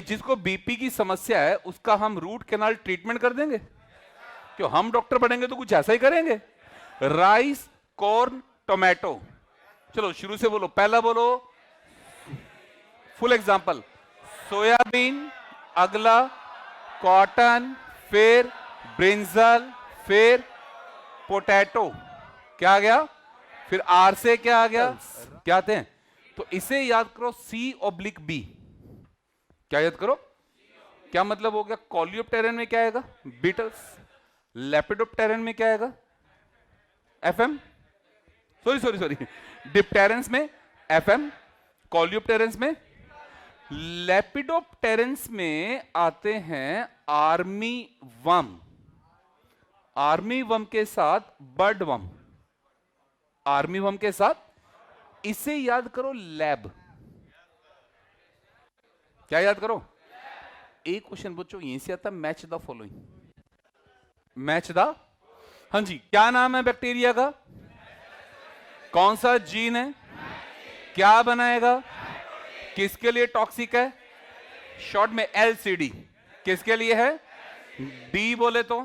जिसको बीपी की समस्या है उसका हम रूट कैनाल ट्रीटमेंट कर देंगे? क्यों, हम डॉक्टर बनेंगे तो कुछ ऐसा ही करेंगे। Rice, corn, tomato. चलो शुरू से बोलो, पहला बोलो फुल एग्जांपल। सोयाबीन, अगला कॉटन, फिर ब्रिंजल, फिर पोटैटो। क्या आ गया? फिर आर से क्या आ गया? क्या आते हैं? तो इसे याद करो, C/B। क्या याद करो? क्या मतलब हो गया? कॉलियोप्टेरन में क्या आएगा? बीटल्स। लेपिडोप्टेरन में क्या आएगा? FM। सॉरी डिप्टेरेंस में FM, कॉलियोप्टेरेंस में, लेपिडोप्टेरेंस में आते हैं आर्मी वर्म। आर्मी वर्म के साथ बर्ड वर्म, आर्मी वर्म के साथ, इसे याद करो लैब। क्या याद करो? एक क्वेश्चन बच्चों यहीं से आता, match the following. Match the, हाँ जी, क्या नाम है बैक्टीरिया का? कौन सा जीन है? क्या बनाएगा? किसके लिए टॉक्सिक है? शॉर्ट में LCD। किसके लिए है? D बोले तो,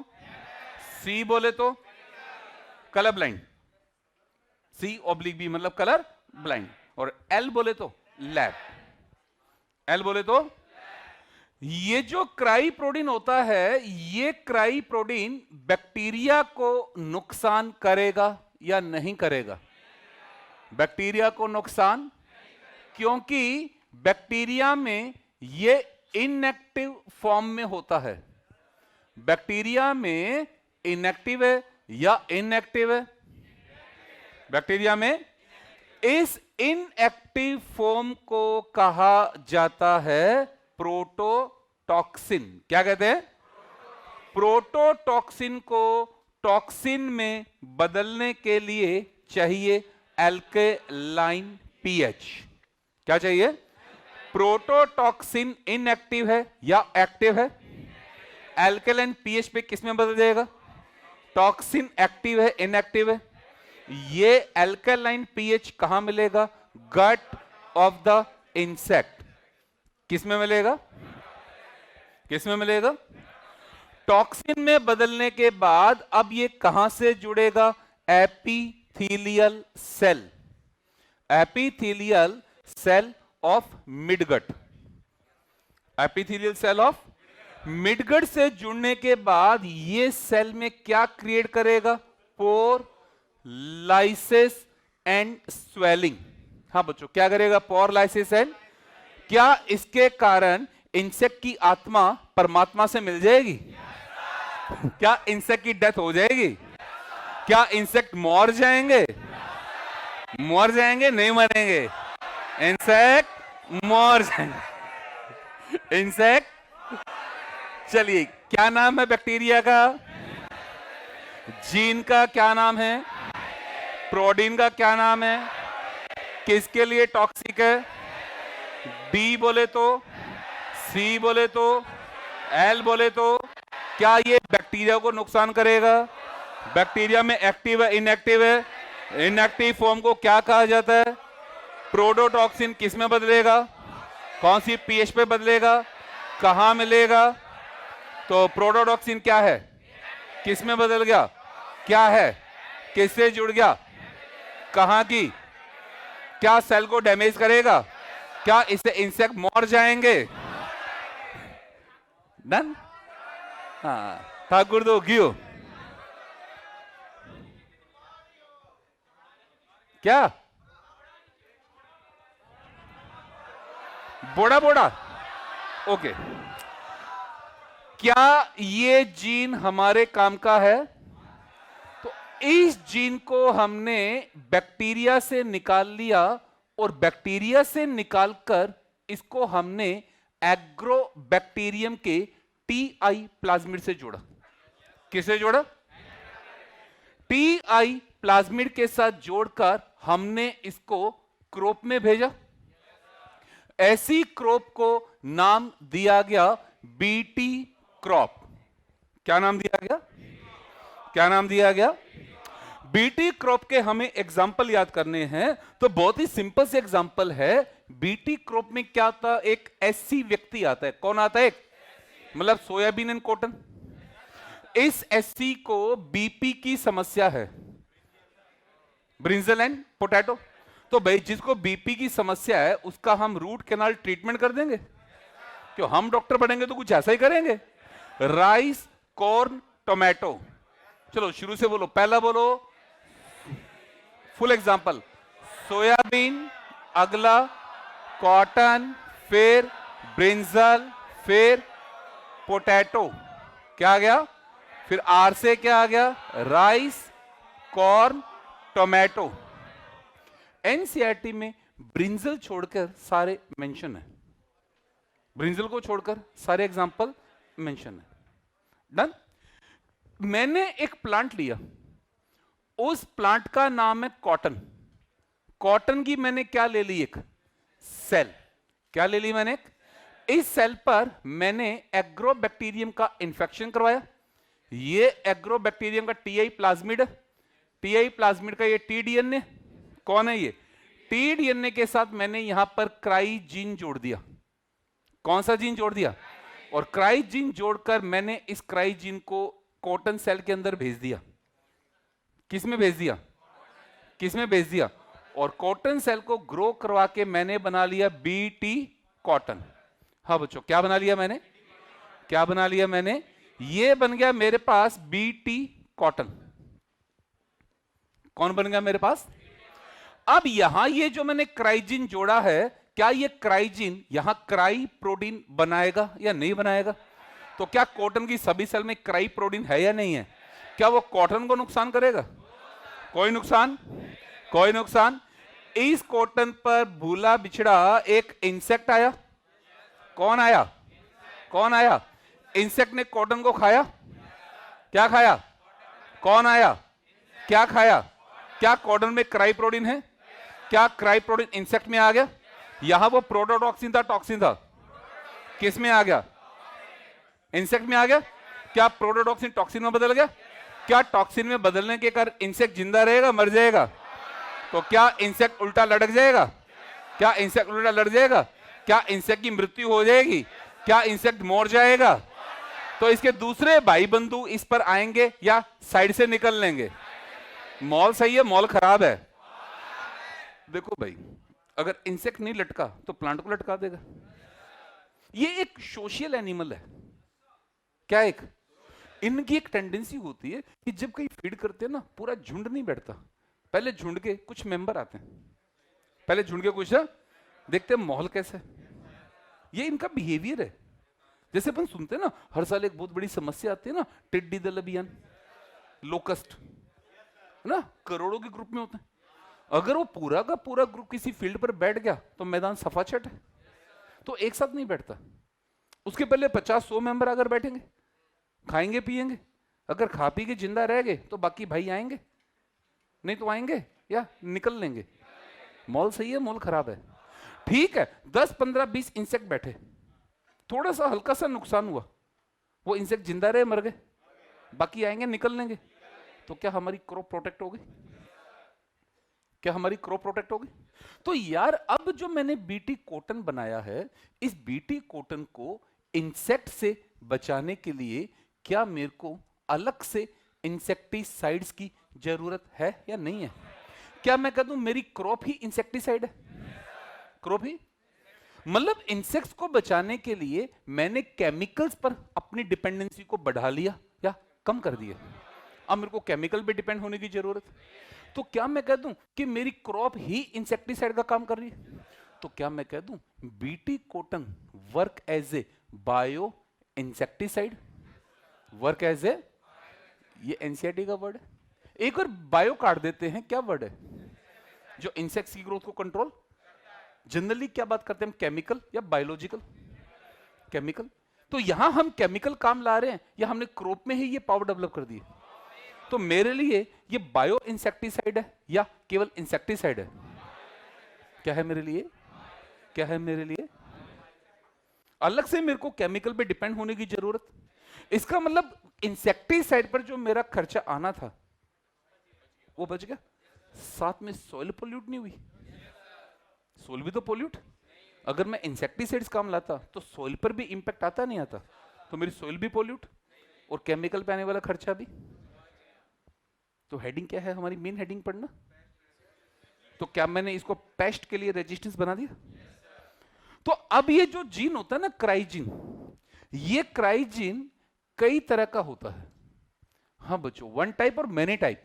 C बोले तो कलर ब्लाइंड, C/B मतलब कलर ब्लाइंड, और L बोले तो लैब। L बोले तो, ये जो क्राई प्रोटीन होता है, ये क्राई प्रोटीन बैक्टीरिया को नुकसान करेगा या नहीं करेगा? बैक्टीरिया को नुकसान, क्योंकि बैक्टीरिया में ये इनएक्टिव फॉर्म में होता है। बैक्टीरिया में इनएक्टिव है या इनएक्टिव है? बैक्टीरिया में इस इनएक्टिव फॉर्म को कहा जाता है प्रोटोटॉक्सिन। क्या कहते हैं? प्रोटोटॉक्सिन को टॉक्सिन में बदलने के लिए चाहिए एल्केलाइन पीएच। क्या चाहिए? प्रोटोटॉक्सिन इनएक्टिव है या एक्टिव है? एल्केलाइन पीएच पे किस में बदल जाएगा? टॉक्सिन एक्टिव है, इनएक्टिव है? ये एल्केलाइन पीएच कहां मिलेगा? Gut of the insect. किस में मिलेगा? किस में मिलेगा? टॉक्सिन में बदलने के बाद अब ये कहां से जुड़ेगा? Epithelial cell, epithelial cell of midgut. Epithelial cell of midgut से जुड़ने के बाद ये सेल में क्या क्रिएट करेगा? पोर लाइसिस एंड स्वेलिंग। हाँ बच्चों, क्या करेगा? पोर लाइसिस एंड, क्या इसके कारण इंसेक्ट की आत्मा परमात्मा से मिल जाएगी? क्या इंसेक्ट की डेथ हो जाएगी? क्या इंसेक्ट मर जाएंगे? मर जाएंगे? नहीं मरेंगे, इंसेक्ट मर जाएंगे। इंसेक्ट, चलिए क्या नाम है बैक्टीरिया का? जीन का क्या नाम है? प्रोटीन का क्या नाम है? किसके लिए टॉक्सिक है? डी बोले तो, सी बोले तो, एल बोले तो, क्या ये बैक्टीरिया को नुकसान करेगा? बैक्टीरिया में एक्टिव है, इनएक्टिव है? इनएक्टिव फॉर्म को क्या कहा जाता है? प्रोटोटॉक्सिन। किस में बदलेगा? कौन सी पीएच पे बदलेगा? कहां मिलेगा? तो प्रोटोटॉक्सिन क्या है? किस में बदल गया? क्या है? किससे जुड़ गया? कहां की? क्या सेल को डैमेज करेगा? क्या इससे इंसेक्ट मर जाएंगे? डन? हाँ, ठाकुर दो क्यों? क्या बोड़ा बोड़ा? ओके, क्या ये जीन हमारे काम का है? तो इस जीन को हमने बैक्टीरिया से निकाल लिया और बैक्टीरिया से निकालकर इसको हमने एग्रोबैक्टीरियम के टीआई प्लाज्मिड से जोड़ा। किसे जोड़ा? टीआई प्लाज्मिड के साथ जोड़कर हमने इसको क्रॉप में भेजा। ऐसी क्रॉप को नाम दिया गया बीटी क्रॉप। क्या नाम दिया गया? क्या नाम दिया गया? बीटी क्रॉप के हमें एग्जाम्पल याद करने हैं, तो बहुत ही सिंपल से एग्जाम्पल है बीटी क्रॉप में क्या आता, एक एससी व्यक्ति आता है। कौन आता है? मतलब सोयाबीन एंड कॉटन। इस एससी को बीपी की समस्या है, ब्रिंजल एंड पोटैटो। तो भाई जिसको बीपी की समस्या है उसका हम रूट कैनाल ट्रीटमेंट कर देंगे। क्यों, हम डॉक्टर बनेंगे तो कुछ ऐसा ही करेंगे। Rice, corn, tomato. चलो शुरू से बोलो, पहला बोलो फुल एग्जांपल। सोयाबीन, अगला कॉटन, फिर ब्रिंजल, फिर पोटैटो। क्या आ गया? फिर आर से क्या आ गया? Rice, corn, tomato. एनसीईआरटी में ब्रिंजल छोड़कर सारे मेंशन है, ब्रिंजल को छोड़कर सारे एग्जांपल मेंशन है। डन। मैंने एक प्लांट लिया, उस प्लांट का नाम है कॉटन। कॉटन की मैंने क्या ले ली? एक सेल। क्या ले ली मैंने? इस सेल पर मैंने एग्रोबैक्टीरियम का इंफेक्शन करवाया। ये एग्रोबैक्टीरियम का टीआई प्लाज्मिड है, टीआई प्लाज्मिड का ये टीडीएनए। कौन है ये? टीडीएनए के साथ मैंने यहां पर क्राई जीन जोड़ दिया। कौन सा जीन जोड़ दिया? और क्राई जीन जोड़कर मैंने इस क्राई जीन को कॉटन सेल के अंदर भेज दिया। किस में भेज दिया? किस में भेज दिया? और कॉटन सेल को ग्रो करवा के मैंने बना लिया बीटी कॉटन। हाँ बच्चों, क्या बना लिया मैंने? क्या बना लिया मैंने? ये बन गया मेरे पास बीटी कॉटन। कौन बन गया मेरे पास? अब यहां ये जो मैंने क्राइजिन जोड़ा है, क्या ये क्राइजिन यहां क्राई प्रोटीन बनाएगा या नहीं बनाएगा? तो क्या कॉटन की सभी सेल में क्राई प्रोटीन है या नहीं है? क्या वो कॉटन को नुकसान करेगा? कोई नुकसान, कोई नुकसान। इस कॉटन पर भूला बिछड़ा एक इंसेक्ट आया। कौन आया? कौन आया? इंसेक्ट ने कॉटन को खाया। क्या खाया? कौन आया? क्या खाया? क्या कॉटन में क्राई प्रोटीन है? क्या क्राई प्रोटीन इंसेक्ट में आ गया? यहां वो प्रोटोटॉक्सिन था, टॉक्सिन था? किस में आ गया? इंसेक्ट में आ गया। क्या प्रोटोटॉक्सिन टॉक्सिन में बदल गया? क्या टॉक्सिन में बदलने के कारण इंसेक्ट जिंदा रहेगा, मर जाएगा? तो क्या इंसेक्ट उल्टा लटक जाएगा? क्या इंसेक्ट उल्टा लटक जाएगा? क्या इंसेक्ट की मृत्यु हो जाएगी? क्या इंसेक्ट मर जाएगा? तो इसके दूसरे भाई बंधु इस पर आएंगे या साइड से निकल लेंगे? मॉल सही है, मॉल खराब है? देखो भाई, अगर इंसेक्ट नहीं लटका तो प्लांट को लटका देगा। ये एक सोशल एनिमल है। क्या? एक इनकी एक टेंडेंसी होती है कि जब कहीं फीड करते हैं ना, पूरा झुंड नहीं बैठता, पहले झुंड के कुछ मेंबर आते हैं, पहले झुंड के कुछ देखते हैं माहौल कैसा है। ये इनका बिहेवियर है। जैसे अपन सुनते हैं ना, हर साल एक बहुत बड़ी समस्या आती है ना, टिड्डी दल अभियान, लोकस्ट, है ना, करोड़ों के ग्रुप में होते हैं। अगर वो पूरा का पूरा ग्रुप किसी फील्ड पर बैठ गया तो मैदान सफाचट है। तो एक साथ नहीं बैठता, उसके पहले 50-100 मेंबर अगर बैठेंगे, खाएंगे पिएंगे, अगर खा पी के जिंदा रह गए तो बाकी भाई आएंगे, नहीं तो आएंगे या निकल लेंगे। मॉल सही है, मॉल खराब है? ठीक है, 10, 15, 20 इंसेक्ट बैठे, थोड़ा सा हल्का सा नुकसान हुआ, वो इंसेक्ट जिंदा रहे, मर गए, बाकी आएंगे, निकल लेंगे। तो क्या हमारी क्रॉप प्रोटेक्ट हो गई? क्या हमारी क्रॉप प्रोटेक्ट हो गई? तो यार अब जो मैंने बीटी कॉटन बनाया है, इस बीटी कॉटन को इंसेक्ट से बचाने के लिए क्या मेरे को अलग से इंसेक्टिसाइड्स की जरूरत है या नहीं है? क्या मैं कह दूं मेरी क्रॉप ही इंसेक्टिसाइड है? क्रॉप ही, मतलब इंसेक्ट्स को बचाने के लिए मैंने केमिकल्स पर अपनी डिपेंडेंसी को बढ़ा लिया या कम कर दिया। अब मेरे को केमिकल पे डिपेंड होने की जरूरत। तो क्या मैं कह दूं कि मेरी क्रॉप ही इंसेक्टिसाइड का काम कर रही है? तो क्या मैं कह दूं BT cotton work as a bio insecticide, work as a, ये एनसीईआरटी का वर्ड है। एक और बायो काट देते हैं, क्या वर्ड है जो इंसेक्ट्स की ग्रोथ को कंट्रोल? जनरली क्या बात करते हैं हम, केमिकल या बायोलॉजिकल? केमिकल। तो यहां हम केमिकल काम ला रहे हैं या हमने क्रॉप में ही ये पावर डेवलप कर दी? तो मेरे लिए ये बायो इंसेक्टिसाइड है या केवल इंसेक्टिसाइड है? क्या है मेरे लिए? क्या है मेरे लिए? अलग से मेरे को केमिकल पे डिपेंड होने की जरूरत? इसका मतलब इंसेक्टिसाइड पर जो मेरा खर्चा आना था वो बच गया, साथ में सॉइल पोल्यूट नहीं हुई। सोल भी तो पोल्यूट, अगर मैं इंसेक्टिसाइड्स काम लाता तो सोइल पर भी इंपैक्ट आता नहीं आता? तो मेरी सोइल भी पोल्यूट और केमिकल पे आने वाला खर्चा भी। तो हेडिंग क्या है हमारी? मेन हेडिंग पढ़ना। तो क्या मैंने इसको पेस्ट के लिए रेजिस्टेंस बना दिया? तो अब ये जो जीन होता है ना क्राइजीन, ये क्राइजीन कई तरह का होता है। हाँ बच्चों, वन टाइप और मेनी टाइप।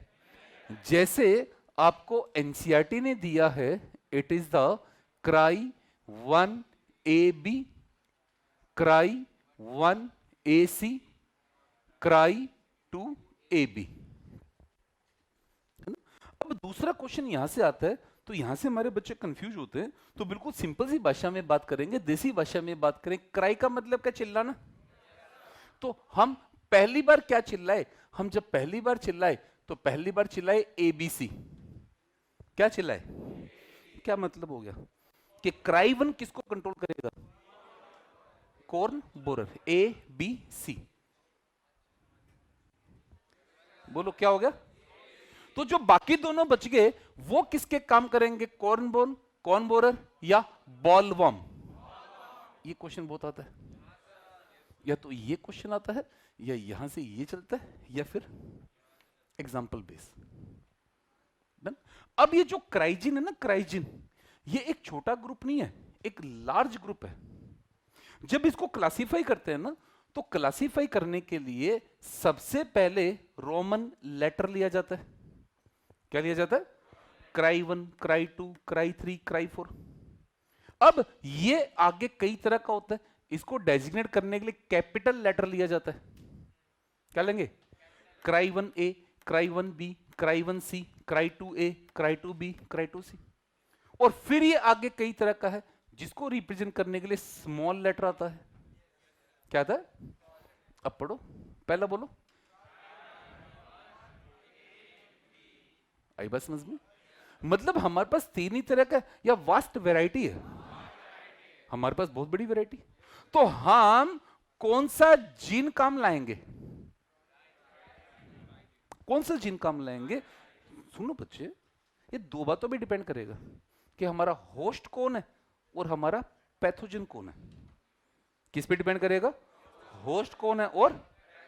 जैसे आपको एनसीईआरटी ने दिया है, it is the cry 1AB, cry 1AC, cry 2AB। अब दूसरा क्वेश्चन यहां से आता है, तो यहां से हमारे बच्चे कंफ्यूज होते हैं। तो बिल्कुल सिंपल सी भाषा में बात करेंगे, देसी भाषा में बात करें। क्राई का मतलब क्या? चिल्लाना। तो हम पहली बार क्या चिल्लाए? हम जब पहली बार चिल्लाए तो पहली बार चिल्लाए ABC। क्या चिल्लाए? क्या मतलब हो गया कि क्राई 1 किसको कंट्रोल करेगा? Corn borer, ABC। बोलो क्या हो गया? तो जो बाकी दोनों बच गए वो किसके काम करेंगे? कॉर्न बोरर या बॉलवर्म? ये क्वेश्चन बहुत आता है। या तो ये क्वेश्चन आता है, या यहां से ये चलता है, या फिर एग्जाम्पल बेस। अब ये जो क्राइजिन है ना, क्राइजिन ये एक छोटा ग्रुप नहीं है, एक लार्ज ग्रुप है। जब इसको क्लासिफाई करते हैं ना, तो क्लासिफाई करने के लिए सबसे पहले रोमन लेटर लिया जाता है। क्या लिया जाता है? Cry 1, cry 2, cry 3, cry 4। अब ये आगे कई तरह का होता है, इसको डेजिग्नेट करने के लिए कैपिटल लेटर लिया जाता है। क्या लेंगे? Cry 1A, cry 1B, cry 1C, cry 2A, cry 2B, cry 2C। और फिर ये आगे कई तरह का है जिसको रिप्रेजेंट करने के लिए स्मॉल लेटर आता है। क्या आता है? अब पढ़ो, पहला बोलो। आई बात समझ में? मतलब हमारे पास 3 ही तरह का या वास्ट वैरायटी है, हमारे पास बहुत बड़ी वैरायटी। तो हम कौन सा जीन काम लाएंगे? कौन सा जीन काम लाएंगे? सुनो बच्चे, ये दो बातों पे डिपेंड करेगा कि हमारा होस्ट कौन है और हमारा पैथोजन कौन है। किस पे डिपेंड करेगा? होस्ट कौन है और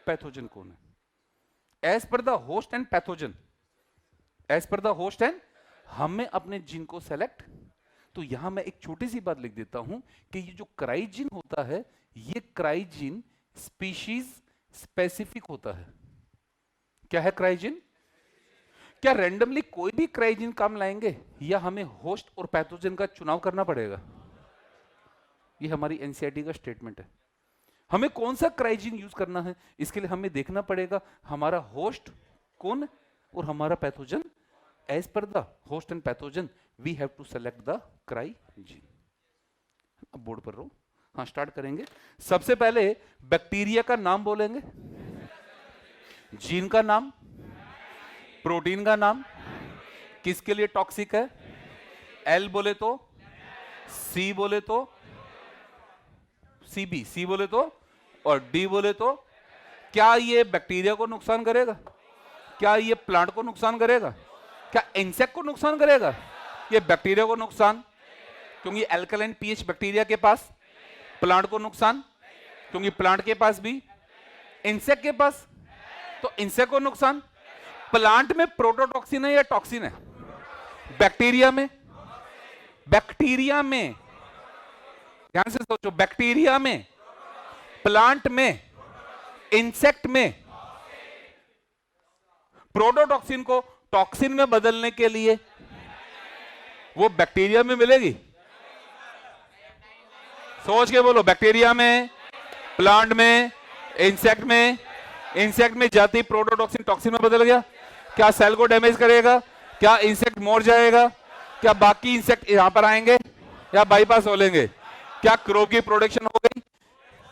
पैथोजन कौन है। As per the host and pathogen, as per the host and, हमें अपने जीन को सेलेक्ट। तो यहां मैं एक छोटी सी बात लिख देता हूं कि ये जो क्राइजीन होता है, ये क्राइजीन स्पीशीज स्पेसिफिक होता है। क्या है क्राइजीन? क्या रैंडमली कोई भी क्राइजीन काम लाएंगे या हमें होस्ट और पैथोजन का चुनाव करना पड़ेगा? ये हमारी एनसीईआरटी का स्टेटमेंट है। हमें कौन सा क्राइजीन यूज करना है, इसके लिए हमें देखना पड़ेगा हमारा होस्ट कौन है और हमारा pathogen. As per the host and pathogen we have to select the cry gene. अब बोर्ड पर रहो। हाँ, स्टार्ट करेंगे। सबसे पहले बैक्टीरिया का नाम बोलेंगे, जीन का नाम, प्रोटीन का नाम, किसके लिए टॉक्सिक है, एल बोले तो, सी बोले तो, सीबी, सी बोले तो, और डी बोले तो। क्या ये बैक्टीरिया को नुकसान करेगा? क्या ये प्लांट को नुकसान करेगा? क्या इंसेक्ट को नुकसान करेगा? ये बैक्टीरिया को नुकसान, क्योंकि एल्कलाइन पीएच बैक्टीरिया के पास, प्लांट को नुकसान क्योंकि प्लांट के पास भी, इंसेक्ट के पास, तो इंसेक्ट को नुकसान। प्लांट में प्रोटोटॉक्सिन है या टॉक्सिन है? बैक्टीरिया में, बैक्टीरिया में, ध्यान से सोचो, बैक्टीरिया में, प्लांट में, इंसेक्ट में। प्रोटोटॉक्सिन को टॉक्सिन में बदलने के लिए वो बैक्टीरिया में मिलेगी। सोच के बोलो, बैक्टीरिया में, प्लांट में, इंसेक्ट में। इंसेक्ट में जाती प्रोटोटॉक्सिन टॉक्सिन में बदल गया, क्या सेल को डैमेज करेगा? क्या इंसेक्ट मर जाएगा? क्या बाकी इंसेक्ट यहां पर आएंगे या बाईपास हो लेंगे? क्या क्रॉप की प्रोडक्शन हो गई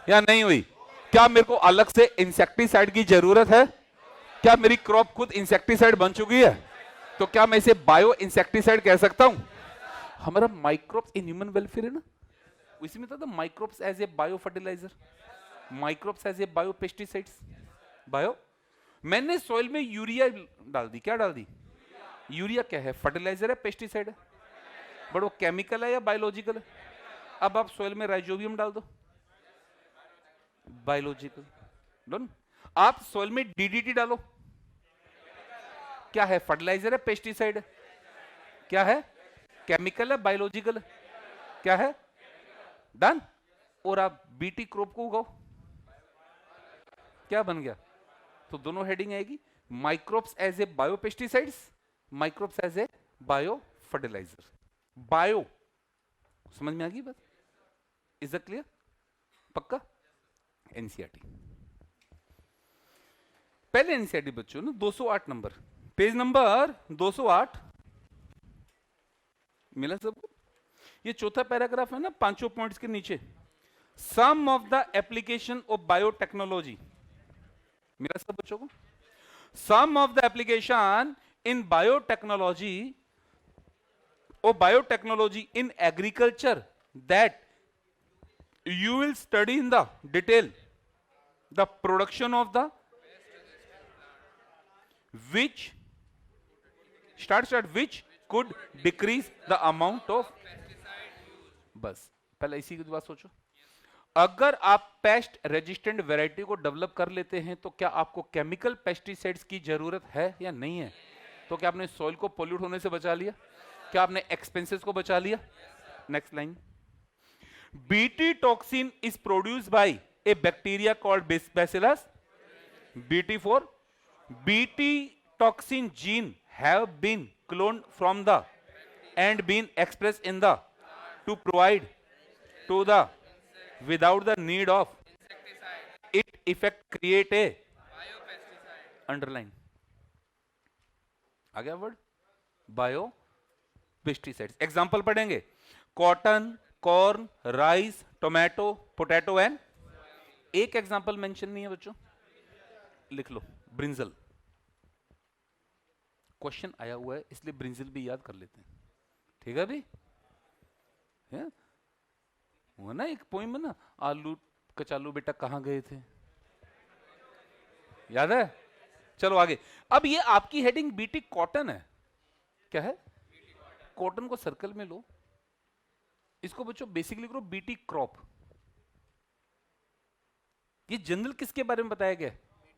या नहीं हुई? क्या मेरे को अलग से इंसेक्टिसाइड की जरूरत है? क्या मेरी क्रॉप खुद इंसेक्टिसाइड बन चुकी है? तो क्या मैं इसे बायो इंसेक्टिसाइड कह सकता हूं? हमारा माइक्रोब्स इन ह्यूमन वेलफेयर है ना, उसी में था microbes as a bio fertilizer, microbes as a bio pesticides. Bio, मैंने सॉइल में यूरिया डाल दी, क्या डाल दी? यूरिया क्या है? फर्टिलाइजर है, पेस्टिसाइड है? बट वो केमिकल है या बायोलॉजिकल है? अब आप सोइल में राइजोबियम डाल दो, बायोलॉजिकल। डन। आप सोइल में डीडीटी डालो, क्या है? फर्टिलाइजर है, पेस्टिसाइड है? क्या है? केमिकल है, बायोलॉजिकल है? क्या है? डन। और आप बीटी क्रॉप को उगाओ, क्या बन गया? तो दोनों हेडिंग आएगी, microbes as a biopesticides, microbes as a bio fertilizer. Bio, समझ में आ गई बात? Is that clear? पक्का? एनसीईआरटी, पहले एनसीईआरटी बच्चों ना 208 नंबर, पेज नंबर 208 मिला सबको? ये चौथा पैराग्राफ है ना, पांचों पॉइंट्स के नीचे, some of the application of biotechnology, मिला सब बच्चों को? Some of the application in biotechnology or biotechnology in agriculture that you will study in the detail the production of the which which could decrease the amount of, बस पहले इसी की बात सोचो। अगर आप पेस्ट रेजिस्टेंट वैरायटी को develop कर लेते हैं तो क्या आपको केमिकल पेस्टिसाइड्स की जरूरत है या नहीं है? तो क्या आपने सॉइल को पोल्यूट होने से बचा लिया? क्या आपने एक्सपेंसेस को बचा लिया? Next line, BT toxin is produced by A bacteria called bacillus BT4. BT toxin gene have been cloned from the and been expressed in the to provide to the without the need of it effect create a underline, आ गया word bio pesticides. Example पढ़ेंगे, cotton, corn, rice, tomato, potato and, एक example mention नहीं है बच्चों, लिख लो brinjal. Question आया हुआ है इसलिए ब्रिंजल भी याद कर लेते हैं, ठीक है भाई? वो ना एक पोइम है ना, आलू कचालू बेटा कहां गए थे, याद है? चलो आगे। अब ये आपकी हेडिंग बीटी कॉटन है, क्या है? कॉटन को सर्कल में लो, इसको बच्चों बेसिकली करो बीटी क्रॉप। ये जनरल किसके बारे में बताया गया?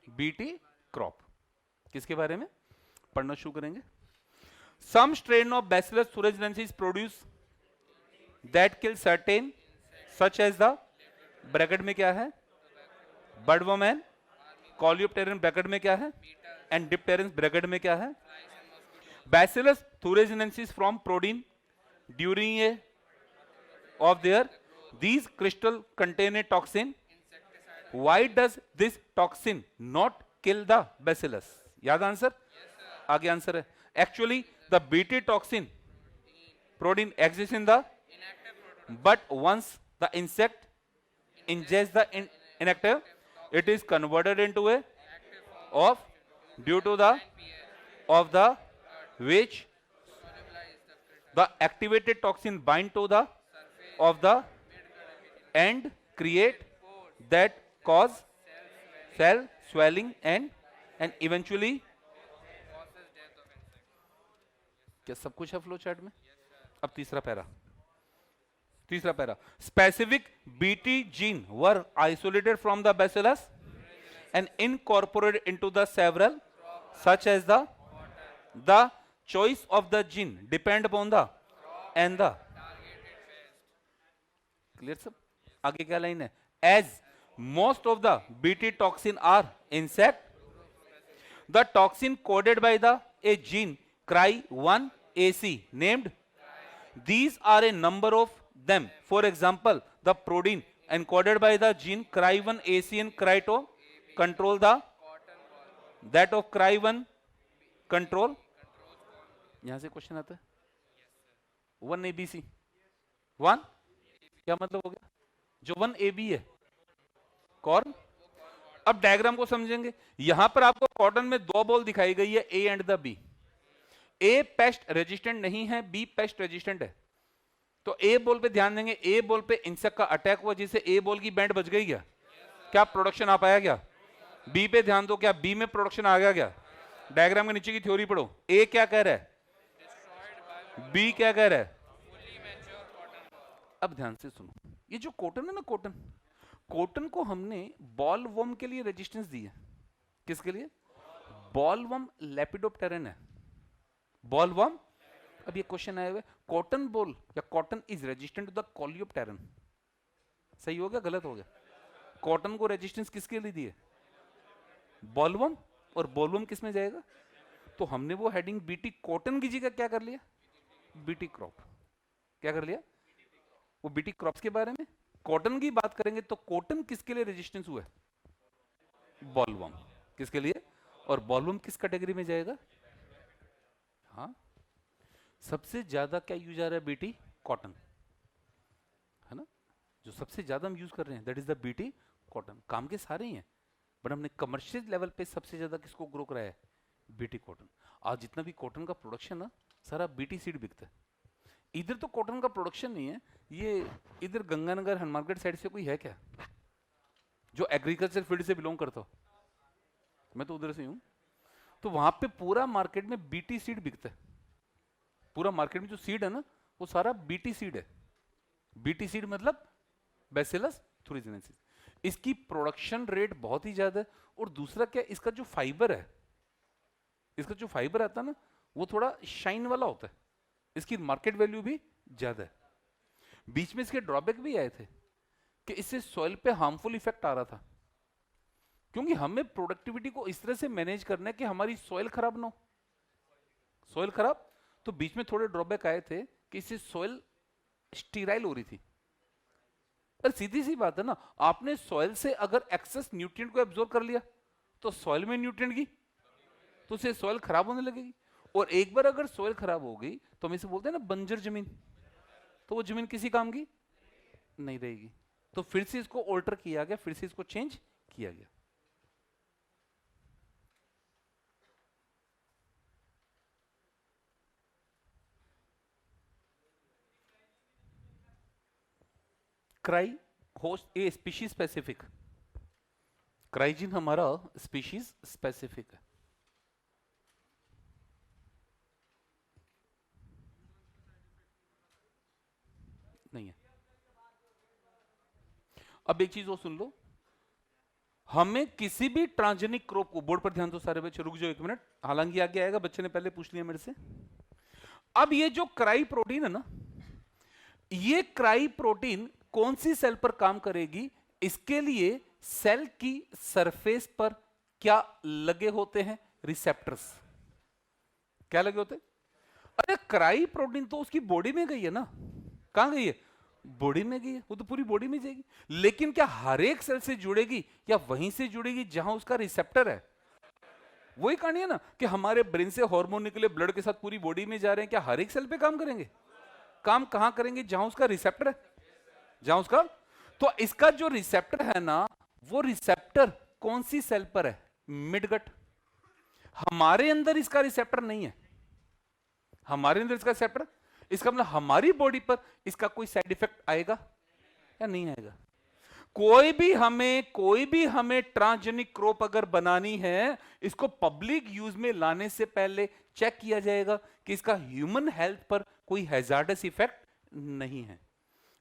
BT crop. किसके बारे में? पढ़ना शुरू करेंगे। Some strain of Bacillus thuringiensis produce that kill certain such as the, bracket में क्या है? बर्डवर्म एंड कॉलियोप्टेरन, ब्रैकेट में क्या है? एंड डिप्टेरन, ब्रैकेट में क्या है? Bacillus thuringiensis from protein during a of their these crystal contain a toxin. Why does this toxin not kill the bacillus? याद आंसर? आगे आंसर है, actually the BT toxin protein exists in the but once the insect ingests the inactive, it is converted into a of due to the of the which the activated toxin bind to the of the and create that cause cell swelling and eventually, क्या सब कुछ है flow chart में? अब तीसरा para, specific BT gene were isolated from the bacillus and incorporated into the several such as the choice of the gene depend upon the and the, clear सब? आगे क्या लाइन है? As most of the BT toxin are insect, the toxin coded by the a gene Cry1AC named, these are a number of them. For example, the protein encoded by the gene Cry1AC and Cry2 control the that of Cry1 control। यहां से question आता है 1ABC 1 क्या मतलब हो गया? जो 1AB है कॉर्न। अब डायग्राम को समझेंगे, यहां पर आपको कॉटन में दो बॉल दिखाई गई है, A and the B। A pest resistant नहीं है, B पेस्ट रेजिस्टेंट है। तो A बॉल पे ध्यान देंगे, A बॉल पे इंसेक्ट का अटैक हुआ जिससे A बॉल की बैंड बच गई क्या? क्या प्रोडक्शन आ पाया क्या? B पे ध्यान दो, क्या B में प्रोडक्शन आ गया क्या? डायग्राम के नीचे की थ्योरी पढ़ो, A क्या कह रहा है, B क्या कह रहा है? अब ध्यान से सुनो, ये जो कॉटन है ना, कॉटन, कॉटन को हमने बॉल वर्म के लिए रेजिस्टेंस दी है। किसके लिए? बॉल वर्म लेपिडोप्टेरन है, बॉल वर्म। अब ये क्वेश्चन आया हुआ है, कॉटन बॉल या cotton is resistant to the coleopteran. सही हो गया गलत हो गया? कॉटन को रेजिस्टेंस किसके लिए दी है? बॉलवर्म। और बॉलवर्म किस में जाएगा? तो हमने वो हेडिंग बीटी कॉटन की जगह क्या कर लिया? BT crop. क्या कर लिया? वो बीटी क्रॉप्स के बारे में कॉटन की बात करेंगे तो कॉटन किसके लिए रेजिस्टेंस हुआ है? बॉलवर्म। किसके लिए? और बॉलवर्म किस कैटेगरी में जाएगा? हाँ, सबसे ज्यादा क्या यूज आ रहा है? बीटी कॉटन, है ना? जो सबसे ज्यादा हम यूज कर रहे हैं that is the BT cotton. काम के सारे ही हैं, बट हमने कमर्शियल लेवल पे सबसे ज्यादा किसको ग्रो कराया है? BT cotton. आज जितना भी कॉटन का प्रोडक्शन है सारा बीटी सीड बिकता है। इधर तो कॉटन का प्रोडक्शन नहीं है, ये इधर गंगानगर हनुमानगढ़ साइड से कोई है क्या जो एग्रीकल्चर फील्ड से बिलोंग करता हो? मैं तो उधर से हूं, तो वहां पे पूरा मार्केट में बीटी सीड बिकता है। पूरा मार्केट में जो सीड है ना वो सारा बीटी सीड है। बीटी सीड मतलब बैसिलस थ्यूरिजिनेंसिस। इसकी प्रोडक्शन रेट बहुत ही ज्यादा है। और दूसरा क्या, इसका जो फाइबर है, इसका जो फाइबर आता है ना वो थोड़ा शाइन वाला होता है, इसकी मार्केट वैल्यू भी ज्यादा है। बीच में इसके ड्रॉबैक भी आए थे कि इससे सॉइल पे हार्मफुल इफेक्ट आ रहा था, क्योंकि हमें प्रोडक्टिविटी को इस तरह से मैनेज करना है कि हमारी सॉइल खराब ना हो। सॉइल खराब, तो बीच में थोड़े ड्रॉबैक आए थे कि इससे सॉइल स्टीराइल हो रही थी। पर सीधी सी बात है ना, आपने सॉइल से अगर एक्सेस न्यूट्रिएंट को एब्जॉर्ब कर लिया तो सॉइल में न्यूट्रिएंट की तो उससे सॉइल खराब होने लगेगी। और एक बार अगर सॉइल खराब हो गई तो हम इसे बोलते हैं ना बंजर जमीन, तो वो जमीन किसी काम की नहीं रहेगी। तो फिर से इसको ऑल्टर किया गया, फिर से इसको चेंज किया गया। Cry host A species specific, क्राइजिन हमारा स्पीशीज स्पेसिफिक है। नहीं है। अब एक चीज और सुन लो, हमें किसी भी ट्रांसजेनिक क्रॉप को, बोर्ड पर ध्यान दो सारे बच्चे, रुक जाओ एक मिनट, हालांकि आगे आएगा, बच्चे ने पहले पूछ लिया मेरे से। अब ये जो क्राई प्रोटीन है ना, ये क्राई प्रोटीन कौन सी सेल पर काम करेगी? इसके लिए सेल की सरफेस पर क्या लगे होते हैं? रिसेप्टर्स। क्या लगे होते हैं? अरे क्राई प्रोटीन तो उसकी बॉडी में गई है ना। कहां गई है? बॉडी में गई है, वो तो पूरी बॉडी में जाएगी। लेकिन क्या हर एक सेल से जुड़ेगी या वहीं से जुड़ेगी जहां उसका रिसेप्टर है? वही कहानी है ना कि हमारे ब्रेन से हार्मोन निकले ब्लड के साथ पूरी बॉडी में जा रहे हैं, क्या हर एक सेल पे काम करेंगे? काम कहां करेंगे? जहां उसका रिसेप्टर है, जहां उसका। तो इसका जो रिसेप्टर है ना, वो रिसेप्टर कौन सी सेल पर है? मिडगट। हमारे अंदर इसका रिसेप्टर नहीं है, हमारे अंदर इसका रिसेप्टर, इसका मतलब हमारी बॉडी पर इसका कोई साइड इफेक्ट आएगा या नहीं आएगा? कोई भी हमें ट्रांसजेनिक क्रॉप अगर बनानी है, इसको पब्लिक यूज में लाने से पहले चेक किया जाएगा कि इसका ह्यूमन हेल्थ पर कोई हैजार्डस इफेक्ट नहीं है।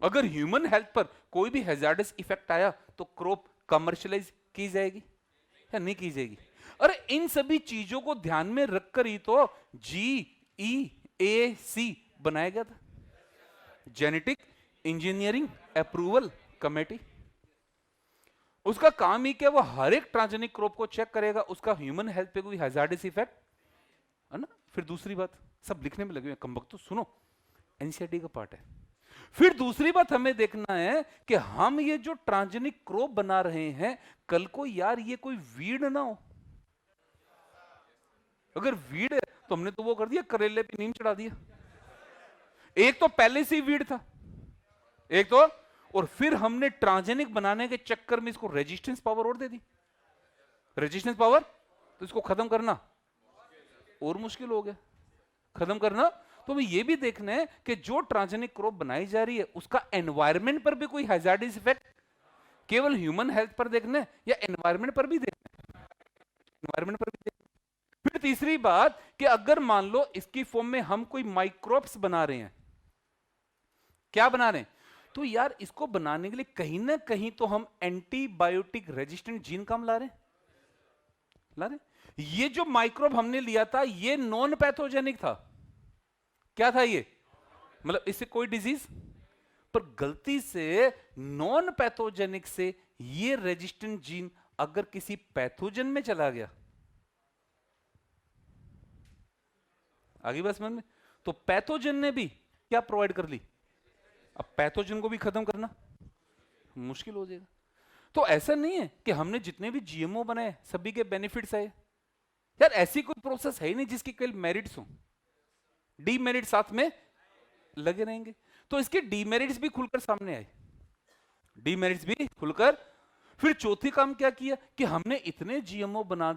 अगर ह्यूमन हेल्थ पर कोई भी हैजार्डस इफेक्ट आया तो क्रॉप कमर्शियलाइज की जाएगी या नहीं की जाएगी? अरे इन सभी चीजों को ध्यान में रखकर ही तो GEAC बनाया गया था, जेनेटिक इंजीनियरिंग अप्रूवल कमेटी। उसका काम ही क्या, वो हर एक ट्रांसजेनिक क्रॉप को चेक करेगा, उसका ह्यूमन हेल्थ पे कोई हैजार्डस इफेक्ट है ना। फिर दूसरी बात, सब लिखने में लगे हुए कमबख्त, तो सुनो, एनसीईआरटी का पार्ट है। फिर दूसरी बात हमें देखना है कि हम ये जो ट्रांसजेनिक क्रॉप बना रहे हैं, कल को यार ये कोई वीड ना हो। अगर वीड है तो हमने तो वो कर दिया, करेले पे नीम चढ़ा दिया। एक तो पहले से ही वीड था, एक तो, और फिर हमने ट्रांसजेनिक बनाने के चक्कर में इसको रेजिस्टेंस पावर और दे दी। रेजिस्टेंस पावर, तो इसको खत्म करना और मुश्किल हो गया। खत्म करना, तो हमें यह भी देखना है कि जो ट्रांसजेनिक क्रॉप बनाई जा रही है उसका एनवायरमेंट पर भी कोई हैजार्डस इफेक्ट, केवल ह्यूमन हेल्थ पर देखना है या एनवायरमेंट पर भी देखना है? एनवायरमेंट पर भी देखना है। फिर तीसरी बात कि अगर मान लो इसकी फॉर्म में हम कोई माइक्रोब्स बना रहे हैं, क्या बना रहे हैं, तो यार इसको बनाने के लिए कहीं ना कहीं तो हम एंटीबायोटिक रेजिस्टेंट जीन कम ला रहे। ये जो माइक्रोब हमने लिया था ये नॉन पैथोजेनिक था। क्या था ये? मतलब इससे कोई डिजीज, पर गलती से नॉन पैथोजेनिक से ये रेजिस्टेंट जीन अगर किसी पैथोजन में चला गया, आगे बस समझ में, तो पैथोजन ने भी क्या प्रोवाइड कर ली? अब पैथोजन को भी खत्म करना मुश्किल हो जाएगा। तो ऐसा नहीं है कि हमने जितने भी जीएमओ बनाए सभी के बेनिफिट्स आए। यार ऐसी कोई प्रोसेस है ही नहीं जिसकी केवल मेरिट्स हो, डीमेरिट साथ में लगे रहेंगे। तो इसके डीमेरिट्स भी खुलकर सामने आए, डीमेरिट्स भी खुलकर। फिर चौथी काम क्या किया कि हमने इतने जीएमओ बना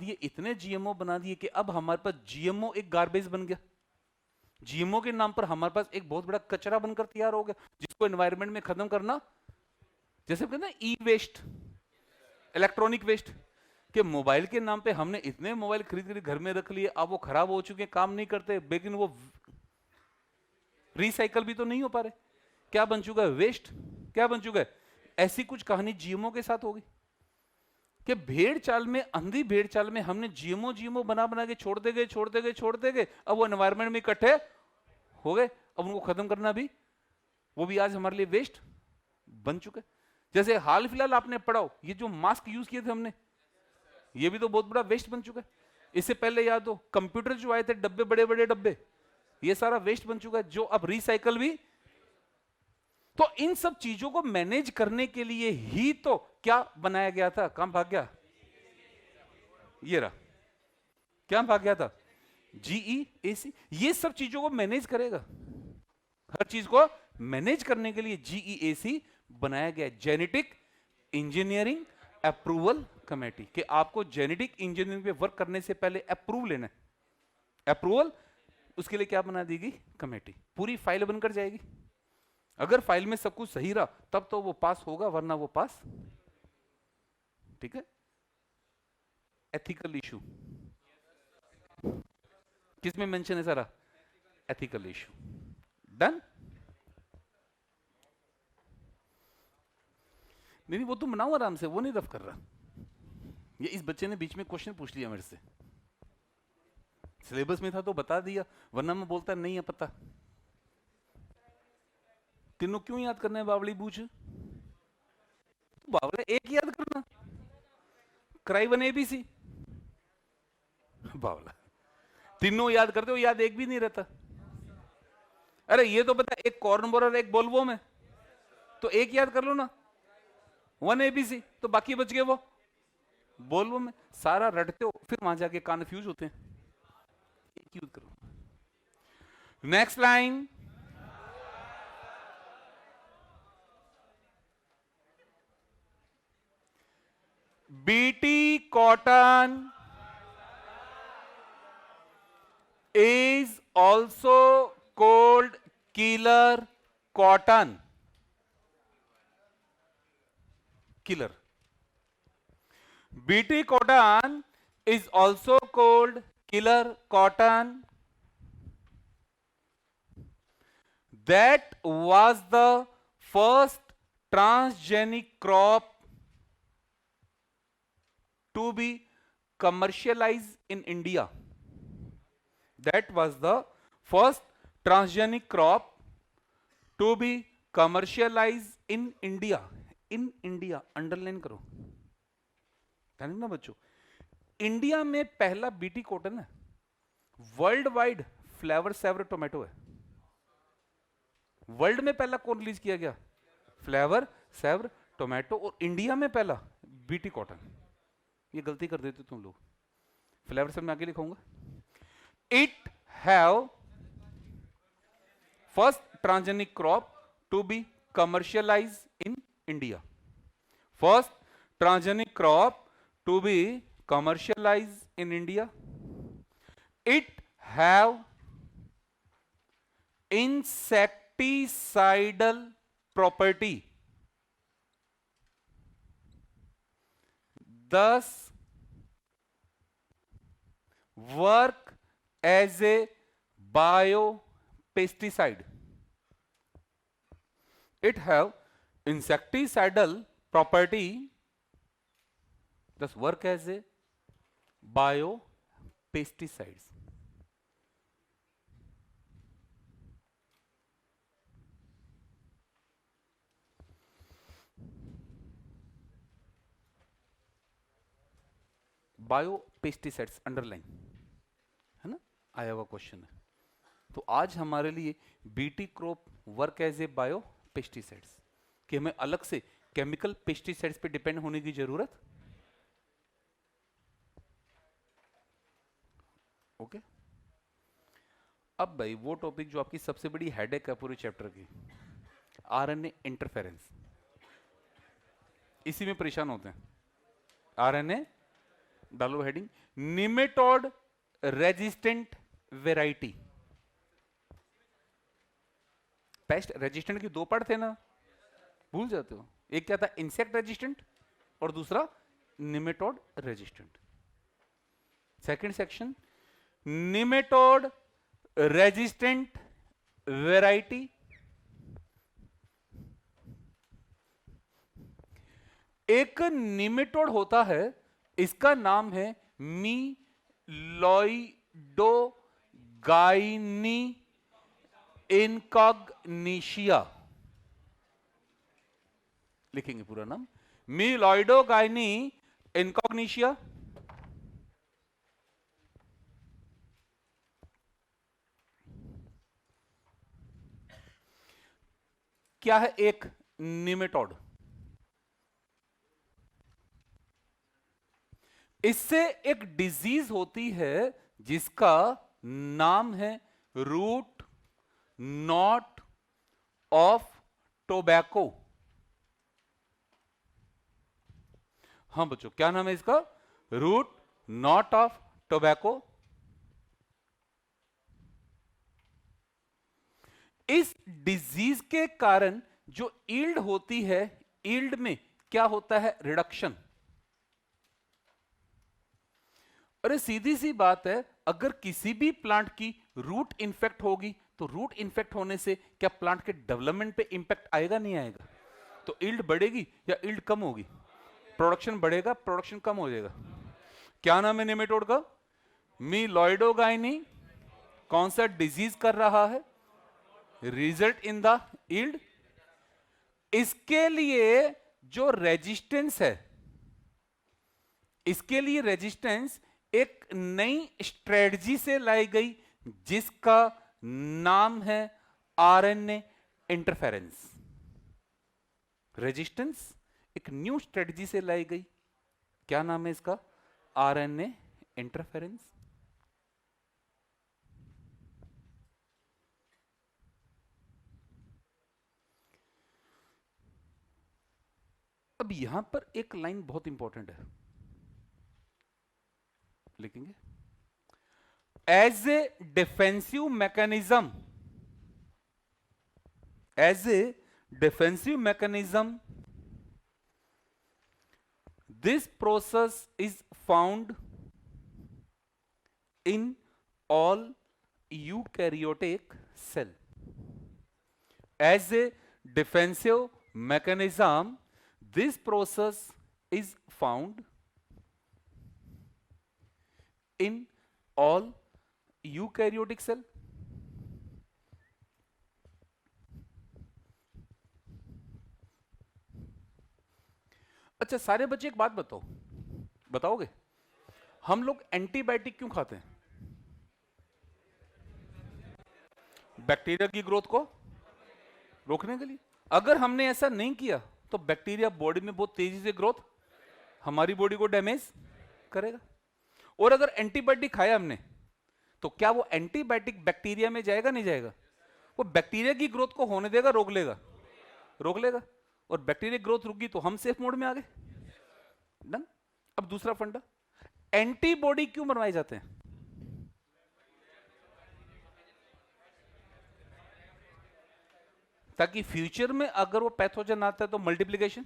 दिए कि अब हमारे पास जीएमओ एक गार्बेज बन गया। जीएमओ के नाम पर हमारे पास एक बहुत बड़ा कचरा बनकर तैयार हो गया जिसको एनवायरनमेंट में खत्म करना। जैसे कहते हैं ना ई वेस्ट, इलेक्ट्रॉनिक वेस्ट, कि मोबाइल के नाम पे हमने इतने मोबाइल खरीद घर में रख लिए, अब वो खराब हो चुके, काम नहीं करते, लेकिन वो रिसाइकल भी तो नहीं हो पा रहे। क्या बन चुका है? वेस्ट। क्या बन चुका है? ऐसी कुछ कहानी जीएमओ के साथ होगी कि भेड़ चाल में, अंधी भेड़ चाल में हमने जीएमओ बना के छोड़ते गए। अब वो एनवायरनमेंट में इकट्ठे हो गए, अब उनको खत्म करना भी, वो भी आज हमारे लिए वेस्ट बन चुका है। जैसे हाल फिलहाल आपने पढ़ा, ये जो मास्क यूज किए थे हमने, ये भी तो बहुत बड़ा वेस्ट बन चुका है। इससे पहले याद हो कंप्यूटर जो आए थे, डब्बे, बड़े बड़े डब्बे, ये सारा वेस्ट बन चुका है जो अब रिसाइकल भी। तो इन सब चीजों को मैनेज करने के लिए ही तो क्या बनाया गया था? काम भाग गया, ये रहा, क्या भाग गया था? GEAC। ये सब चीजों को मैनेज करेगा, हर चीज को मैनेज करने के लिए GEAC बनाया गया, जेनेटिक इंजीनियरिंग अप्रूवल कमेटी, कि आपको जेनेटिक इंजीनियरिंग पे वर्क करने से पहले अप्रूव लेना है। अप्रूवल, उसके लिए क्या बना देगी? कमेटी। पूरी फाइल बनकर जाएगी। अगर फाइल में सब कुछ सही रहा तब तो वो पास होगा, वरना वो पास, ठीक है। एथिकल इशू किसमें मेंशन है सारा? Ethical issue. डन? नहीं वो तुम बनाओ आराम से, वो नहीं रफ कर रहा। ये इस बच्चे ने बीच में क्वेश्चन पूछ लिया मेरे से, सिलेबस में था तो बता दिया, वरना मैं बोलता नहीं है पता। तीनों क्यों याद करना है? बावली बूझ, बावला एक याद करना, क्राई वन ABC, बावला तीनों याद करते हो, याद एक भी नहीं रहता। अरे ये तो पता, एक कॉर्न बोरर एक बोल्वो में, तो एक याद कर लो ना, 1 ABC, तो बाकी बच गए वो बोल्वो में। सारा रटते हो, फिर वहां जाके कन्फ्यूज होते हैं। एक यूज करो। Next line, BT cotton is also called killer cotton. Killer. BT cotton is also called killer cotton. That was the first transgenic crop to be commercialized in India. That was the first transgenic crop to be commercialized in India. In India, underline करो, ध्यान ना बच्चों। India में पहला BT cotton है, world wide flavour saver tomato है। World में पहला कौन रिलीज किया गया? Flavour saver tomato. और इंडिया में पहला BT कॉटन। ये गलती कर देते तुम लोग, फ्लेवर सेवर में आगे लिखूंगा। It have first transgenic crop to be commercialise in India. First transgenic crop to be commercialized in India. It have insecticidal property, thus work as a biopesticide. It have insecticidal property does work as a biopesticides. Biopesticides underline है ना, आया हुआ question है। तो आज हमारे लिए BT crop work as a biopesticides, कि हमें अलग से केमिकल पेस्टिसाइड्स पे डिपेंड होने की जरूरत। ओके, अब भाई वो टॉपिक जो आपकी सबसे बड़ी हेडेक है पूरे चैप्टर की, आरएनए इंटरफेरेंस, इसी में परेशान होते हैं। आरएनए डालो heading, nematode resistant variety. Pest resistant के दो पार्ट थे ना, भूल जाते हो, एक क्या था इंसेक्ट रेजिस्टेंट और दूसरा nematode resistant. Second section nematode resistant variety. एक निमेटोड होता है, इसका नाम है मीलॉइडोगाइनी इनकॉग्निशिया, लिखेंगे पूरा नाम, मीलॉइडोगाइनी इनकॉग्निशिया। क्या है एक निमेटोड? इससे एक डिजीज होती है जिसका नाम है रूट नॉट ऑफ टोबैको। हाँ बच्चों, क्या नाम है इसका? Root knot of tobacco. इस डिजीज के कारण जो ईल्ड होती है, ईल्ड में क्या होता है? रिडक्शन। अरे सीधी सी बात है, अगर किसी भी प्लांट की रूट इन्फेक्ट होगी तो रूट इन्फेक्ट होने से क्या प्लांट के डेवलपमेंट पे इंपैक्ट आएगा? नहीं आएगा? तो ईल्ड बढ़ेगी या ईल्ड कम होगी? प्रोडक्शन बढ़ेगा, प्रोडक्शन कम हो जाएगा। क्या नाम है नेमेटोड का? मीलॉइडोगाइनी। कौन सा डिजीज कर रहा है? Result in the yield. इसके लिए जो रेजिस्टेंस है, इसके लिए रेजिस्टेंस एक नई स्ट्रेटजी से लाई गई जिसका नाम है आरएनए इंटरफेरेंस। रेजिस्टेंस एक न्यू स्ट्रेटजी से लाई गई, क्या नाम है इसका? RNA interference. अब यहां पर एक लाइन बहुत इंपॉर्टेंट है, लिखेंगे, as a defensive mechanism, as a defensive mechanism this process is found in all eukaryotic cell. As a defensive mechanism, this process is found in all eukaryotic cell. अच्छा सारे बच्चे एक बात बताओ, बताओगे, हम लोग एंटीबायोटिक क्यों खाते हैं? बैक्टीरिया की ग्रोथ को रोकने के लिए। अगर हमने ऐसा नहीं किया तो बैक्टीरिया बॉडी में बहुत तेजी से ग्रोथ, हमारी बॉडी को डैमेज करेगा। और अगर एंटीबायोटिक खाया हमने तो क्या वो एंटीबायोटिक बैक्टीरिया में जाएगा? नहीं जाएगा? वो बैक्टीरिया की ग्रोथ को होने देगा, रोक लेगा? रोक लेगा। और बैक्टीरिया ग्रोथ रुक गई तो हम सेफ मोड में आ गए। डन। अब दूसरा फंडा, एंटीबॉडी क्यों बनवाए जाते हैं? ताकि फ्यूचर में अगर वो पैथोजन आता है तो मल्टीप्लिकेशन।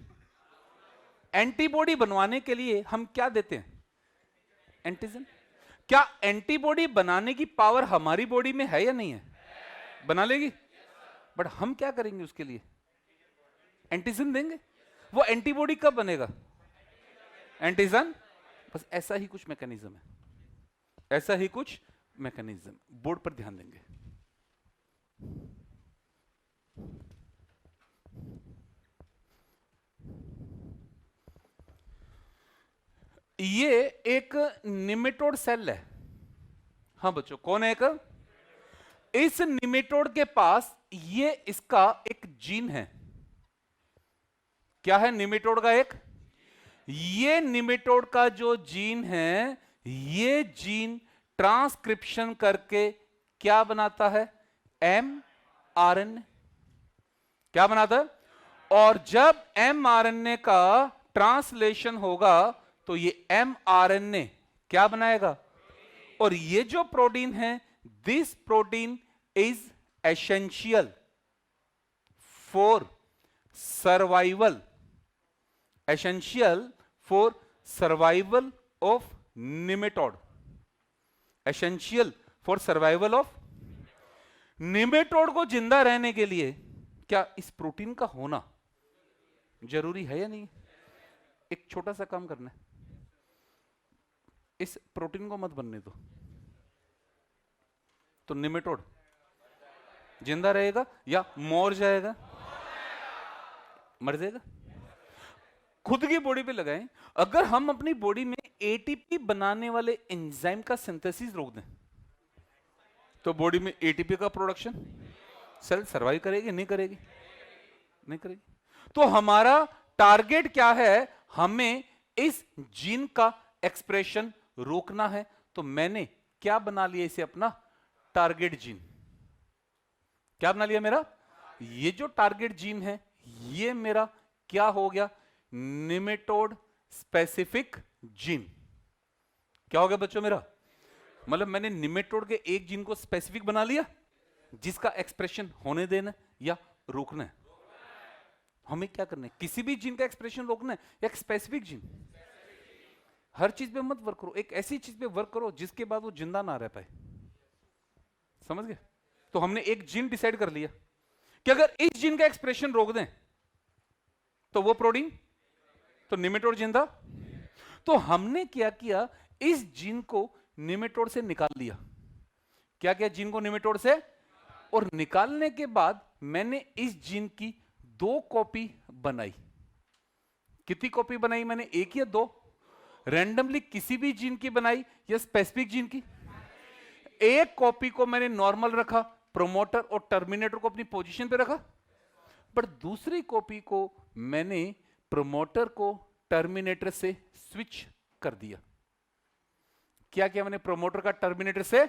एंटीबॉडी बनवाने के लिए हम क्या देते हैं? एंटीजन। क्या एंटीबॉडी बनाने की पावर हमारी बॉडी में है या नहीं है? बना लेगी। बट हम क्या करेंगे उसके लिए? एंटीजन देंगे। वो एंटीबॉडी कब बनेगा? एंटीजन। बस ऐसा ही कुछ मैकेनिज्म है, ऐसा ही कुछ मैकेनिज्म। बोर्ड पर ध्यान देंगे। ये एक निमेटोड सेल है। हाँ बच्चों, कौन है? एक इस निमेटोड के पास ये इसका एक जीन है। क्या है निमेटोड का? एक ये निमेटोड का जो जीन है, ये जीन ट्रांसक्रिप्शन करके क्या बनाता है? mRNA। क्या बनाता है? और जब mRNA का ट्रांसलेशन होगा तो ये mRNA क्या बनाएगा? और ये जो प्रोटीन है, this protein is essential for survival, essential for survival of nematode, essential for survival of nematode. को जिंदा रहने के लिए क्या इस प्रोटीन का होना जरूरी है या नहीं? एक छोटा सा काम करना है, इस प्रोटीन को मत बनने दो, तो निमेटोड जिंदा रहेगा या मर जाएगा? मर जाएगा। खुद की बॉडी पे लगाएं। अगर हम अपनी बॉडी में एटीपी बनाने वाले एंजाइम का सिंथेसिस रोक दें तो बॉडी में एटीपी का प्रोडक्शन, सेल सरवाइव करेगी? नहीं करेगी? नहीं करेगी। तो हमारा टारगेट क्या है? हमें इस जीन का एक्सप्रेशन रोकना है। तो मैंने क्या बना लिया इसे अपना टारगेट जीन। क्या बना लिया मेरा? ये जो टारगेट जीन है, ये मेरा क्या हो गया? Nematode specific gene. क्या हो गया बच्चों मेरा? मतलब मैंने निमेटोड के एक जीन को स्पेसिफिक बना लिया, जिसका एक्सप्रेशन होने देना या रोकना है। हमें क्या करना है? किसी भी जीन का एक्सप्रेशन रोकना है या एक स्पेसिफिक जीन? हर चीज पे मत वर्क करो, एक ऐसी चीज पे वर्क करो जिसके बाद वो जिंदा ना रह पाए। समझ गए? तो हमने एक जीन डिसाइड कर लिया कि अगर इस जीन का एक्सप्रेशन रोक दें तो वो प्रोटीन, तो निमेटोड जिंदा। तो हमने क्या किया? इस जीन को निमेटोड से निकाल लिया। क्या किया? जीन को निमेटोड से, और निकालने के बाद मैंने इस जीन की 2 कॉपी बनाई। कितनी कॉपी बनाई मैंने? 1 या 2? रैंडमली किसी भी जीन की बनाई या स्पेसिफिक जीन की? एक कॉपी को मैंने नॉर्मल रखा, प्रोमोटर और टर्मिनेटर को अपनी पोजीशन पे रखा, पर दूसरी कॉपी को मैंने प्रोमोटर को टर्मिनेटर से स्विच कर दिया। क्या किया मैंने? प्रोमोटर का टर्मिनेटर से,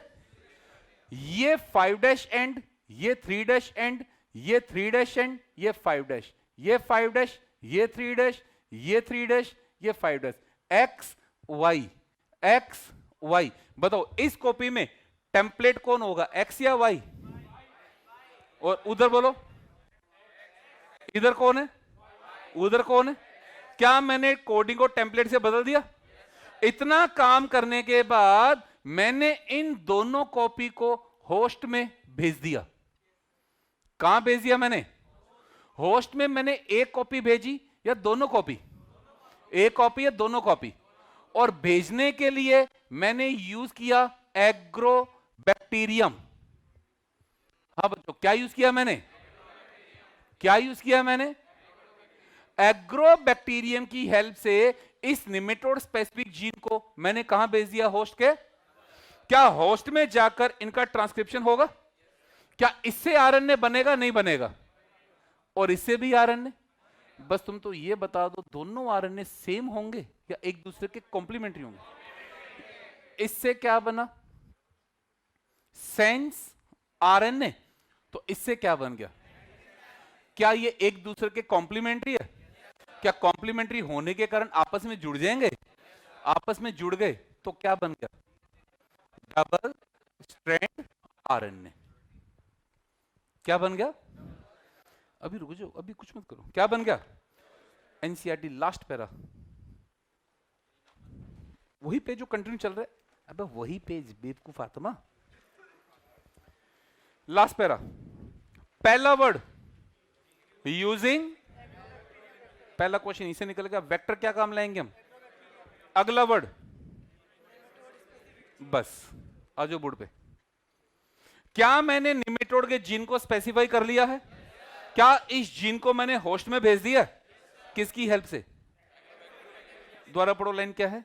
ये 5' एंड, ये 3' एंड, ये 3' एंड, ये 5', ये 5', ये 3', ये 3', ये 5', एक्स वाई, एक्स वाई। बताओ इस कॉपी में टेम्पलेट कौन होगा, एक्स या वाई? और उधर बोलो, इधर कौन है, उधर कौन है? क्या मैंने कोडिंग को टेम्पलेट से बदल दिया? इतना काम करने के बाद मैंने इन दोनों कॉपी को होस्ट में भेज दिया। कहां भेज दिया मैंने? होस्ट में। मैंने एक कॉपी भेजी या दोनों कॉपी? एक कॉपी या दोनों कॉपी? और भेजने के लिए मैंने यूज किया एग्रोबैक्टीरियम। हाँ बच्चों, क्या यूज किया मैंने? क्या यूज किया मैंने? एग्रोबैक्टीरियम की हेल्प से इस निमेटोड स्पेसिफिक जीन को मैंने कहां भेज दिया? होस्ट के। क्या होस्ट में जाकर इनका ट्रांसक्रिप्शन होगा? क्या इससे आरएनए बनेगा? नहीं बनेगा। और इससे भी आरएनए? बस तुम तो ये बता दो, दोनों आरएनए सेम होंगे या एक दूसरे के कॉम्प्लीमेंट्री होंगे? इससे क्या बना? Sense RNA. तो इससे क्या बन गया? क्या ये एक दूसरे के कॉम्प्लीमेंट्री है? क्या कॉम्प्लीमेंट्री होने के कारण आपस में जुड़ जाएंगे? आपस में जुड़ गए तो क्या बन गया? Double strand RNA. क्या बन गया? अभी रुक जाओ, अभी कुछ मत करो। क्या बन गया? एनसीईआरटी लास्ट पैरा, वही पेज जो कंटिन्यू चल रहा है। अबे वही पेज बेवकूफ आत्मा। लास्ट पैरा, पहला वर्ड यूजिंग पहला क्वेश्चन इसे निकल गया। वेक्टर क्या काम लाएंगे हम? अगला वर्ड बस आ जाओ बोर्ड पे। क्या मैंने निमेटोड के जीन को स्पेसिफाई कर लिया है? क्या इस जीन को मैंने होस्ट में भेज दिया? किसकी हेल्प से? द्वारा पढ़ो लाइन क्या है?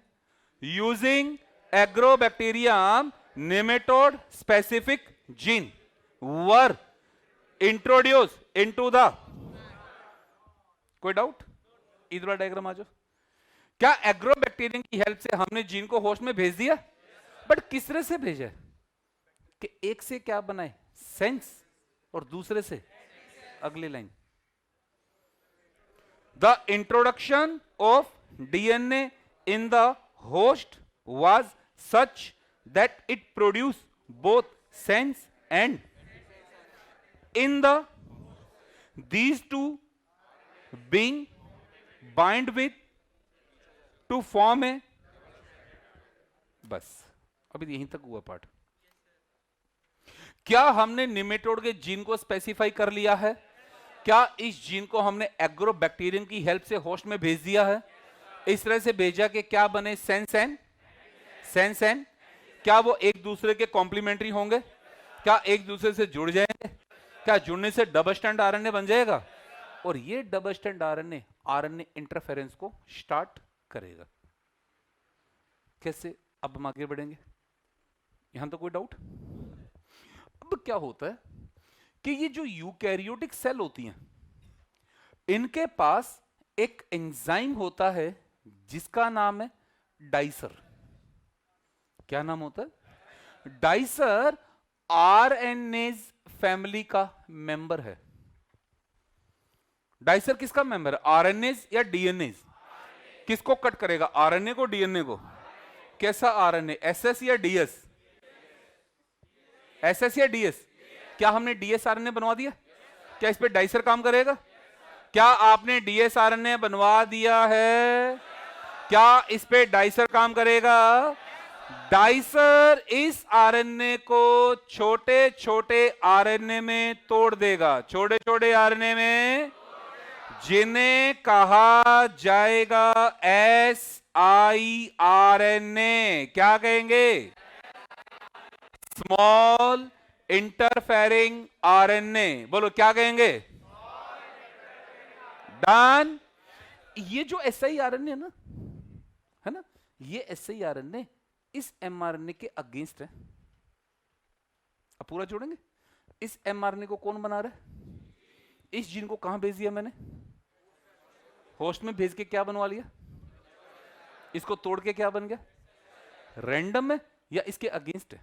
Using agrobacterium nematode specific gene were introduce into the. कोई डाउट? इधर डायग्राम आ जाओ। क्या एग्रोबैक्टीरियम की हेल्प से हमने जीन को होस्ट में भेज दिया? बट किस तरह से भेजा? कि एक से क्या बनाए? सेंस, और दूसरे से अगली line, the introduction of DNA in the host was such that it produce both sense and in the these two being bind with to form a। बस अभी यहीं तक हुआ पार्ट। क्या हमने निमेटोड के जीन को स्पेसिफाई कर लिया है? क्या इस जीन को हमने एग्रोबैक्टीरियम की हेल्प से होस्ट में भेज दिया है? इस तरह से भेजा कि क्या बने? Sense and. क्या वो एक दूसरे के कॉम्प्लीमेंट्री होंगे? क्या एक दूसरे से जुड़ जाएंगे? क्या जुड़ने से डबल स्टैंड आरएनए बन जाएगा? और ये डबल स्टैंड आरएनए इंटरफेरेंस को स्टार्ट करेगा। कैसे? अब हम आगे बढ़ेंगे। यहां तो कोई डाउट? अब क्या होता है कि ये जो यूकैरियोटिक सेल होती हैं, इनके पास एक एंजाइम होता है जिसका नाम है डाइसर। क्या नाम होता है? डाइसर आरएनएज फैमिली का मेंबर है। डाइसर किसका मेंबर है? आरएनएज या डीएनएज? किसको कट करेगा? आरएनए को, डीएनए को? कैसा आरएनए? एसएस या डीएस? एसएस या डीएस? क्या हमने डीएस आरएनए बनवा दिया? क्या इस पे डाइसर काम करेगा? क्या आपने डीएस आरएनए बनवा दिया है? क्या इस पे डाइसर काम करेगा? डाइसर इस आरएनए को छोटे छोटे आरएनए में तोड़ देगा, छोटे छोटे आरएनए में, जिन्हें कहा जाएगा siRNA। क्या कहेंगे? Small interfering RNA. बोलो क्या कहेंगे? डन। ये जो siRNA है ना, ये siRNA इस mRNA के अगेंस्ट है। अब पूरा जोड़ेंगे। इस mRNA को कौन बना रहा है? इस जीन को कहां भेज दिया मैंने? होस्ट में भेज के क्या बनवा लिया? इसको तोड़ के क्या बन गया? रैंडम है या इसके अगेंस्ट है?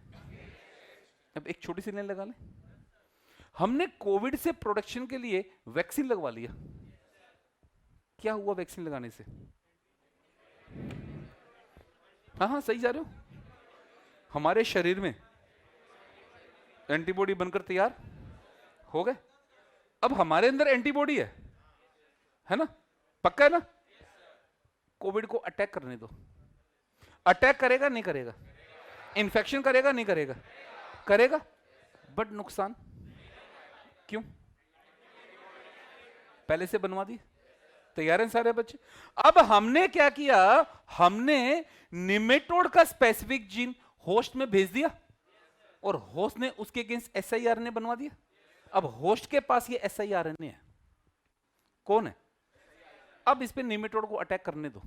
अब एक छोटी सी लाइन लगा ले। हमने कोविड से प्रोटेक्शन के लिए वैक्सीन लगवा लिया। क्या हुआ वैक्सीन लगाने से? हाँ सही जा रहे हो। हमारे शरीर में एंटीबॉडी बनकर तैयार हो गए। अब हमारे अंदर एंटीबॉडी है ना? पक्का है ना? कोविड को अटैक करने दो। अटैक करेगा नहीं करेगा? इन्फेक्शन करेगा नहीं करेगा? करेगा, बट नुकसान क्यों? पहले से बनवा दी, तैयार हैं सारे बच्चे। अब हमने क्या किया? हमने निमेटोड का स्पेसिफिक जीन होस्ट में भेज दिया और होस्ट ने उसके अगेंस्ट siRNA बनवा दिया। अब होस्ट के पास ये siRNA है। कौन है? अब इस पे निमेटोड को अटैक करने दो।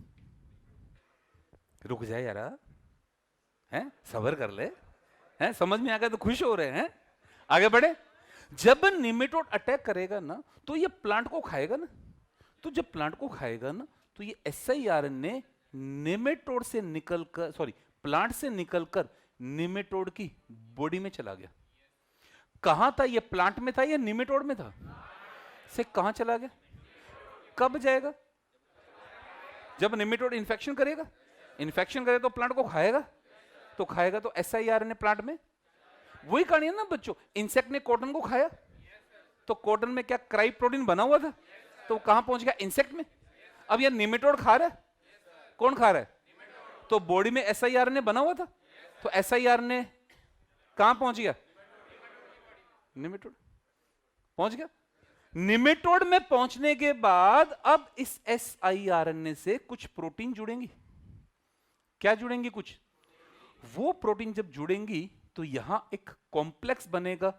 रुक जाए यार, हैं? सब्र कर ले, हैं? समझ में आ गया तो खुश हो रहे हैं। आगे बढ़े। जब निमेटोड अटैक करेगा ना तो ये प्लांट को खाएगा ना, तो जब प्लांट को खाएगा ना तो ये siRNA निमेटोड से निकलकर, सॉरी, प्लांट से निकलकर निमेटोड की बॉडी में चला गया। कहां था ये? प्लांट में था या निमेटोड में था? से कहां चला गया? कब जाएगा? जब निमेटोड इन्फेक्शन करेगा। इन्फेक्शन करे तो प्लांट को खाएगा, तो खाएगा तो siRNA प्लांट में। वही कहानी है ना बच्चों। इंसेक्ट ने कॉटन को खाया तो कॉटन में क्या क्राइब प्रोटीन बना हुआ था, तो कहां पहुंच गया? इंसेक्ट में। अब यह निमेटोड खा रहा है। कौन खा रहा है? तो बॉडी में siRNA बना हुआ था, तो siRNA कहां पहुंच गया? निमेटोड पहुंच गया। निमेटोड में पहुंचने के बाद अब इस siRNA से कुछ प्रोटीन जुड़ेंगी। क्या जुड़ेंगी? कुछ वो प्रोटीन जब जुड़ेंगी तो यहां एक कॉम्प्लेक्स बनेगा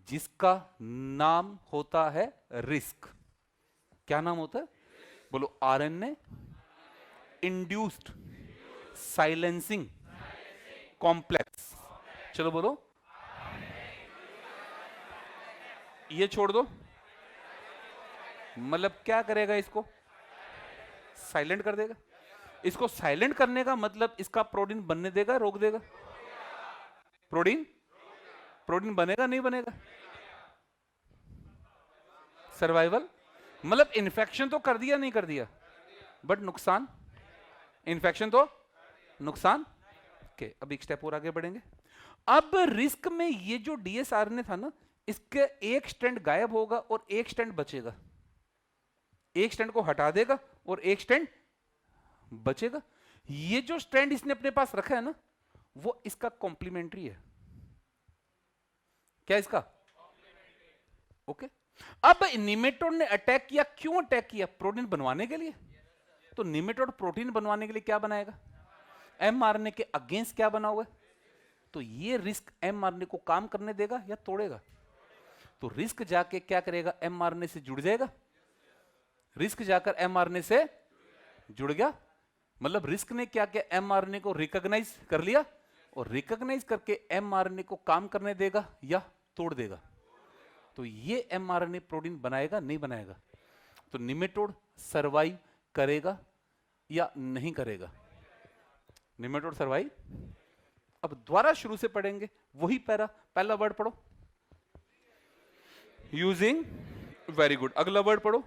जिसका नाम होता है रिस्क। क्या नाम होता है? बोलो। RNA induced silencing complex. चलो बोलो। ये छोड़ दो, मतलब क्या करेगा? इसको साइलेंट कर देगा। इसको साइलेंट करने का मतलब इसका प्रोटीन बनने देगा, रोक देगा? प्रोटीन बनेगा, नहीं बनेगा? सर्वाइवल मतलब इन्फेक्शन तो कर दिया, नहीं कर दिया, बट नुकसान, इन्फेक्शन तो नुकसान के। अब एक स्टेप और आगे बढ़ेंगे। अब रिस्क में ये जो DsRNA था ना, इसके एक स्ट्रैंड गायब होगा और एक स्ट्रैंड बचेगा। एक स्ट्रैंड को हटा देगा और एक स्ट्रैंड बचेगा। ये जो स्ट्रैंड इसने अपने पास रखा है ना, वो इसका कॉम्प्लीमेंट्री है। क्या इसका? ओके। अब निमेटोड ने अटैक किया, क्यों अटैक किया? प्रोटीन बनवाने के लिए। तो निमेटोड प्रोटीन बनवाने के लिए क्या बनाएगा? mRNA के अगेंस्ट क्या बना हुआ है? तो ये रिस्क mRNA को काम करने देगा या तोड़ेगा? तो रिस्क जाके क्या करेगा? mRNA से जुड़ जाएगा। रिस्क जाकर mRNA से जुड़ गया, मतलब रिस्क ने क्या किया? mRNA को रिकॉग्नाइज कर लिया, और रिकॉग्नाइज करके mRNA को काम करने देगा या तोड़ देगा? तो ये mRNA प्रोटीन बनाएगा, नहीं बनाएगा? तो निमेटोड सर्वाइव करेगा या नहीं करेगा? Nematode survive. अब दोबारा शुरू से पढ़ेंगे, वही पहला वर्ड पढ़ो, यूजिंग। Very good. अगला वर्ड पढ़ो,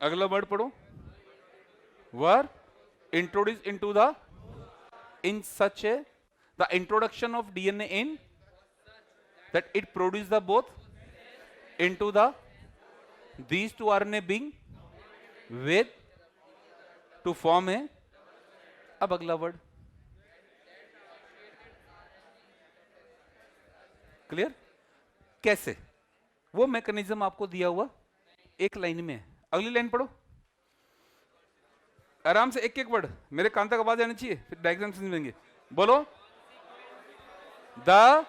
अगला वर्ड पढ़ो, वर introduce into the, in such A, the introduction of DNA in that it produce the both into the these two RNA being with to form a। अब अगला word clear? कैसे? वो mechanism आपको दिया हुआ एक लाइन में है। अगली लाइन पढ़ो आराम से, एक एक वर्ड, मेरे कान तक आवाज आनी चाहिए, फिर डायग्राम समझेंगे। बोलो। द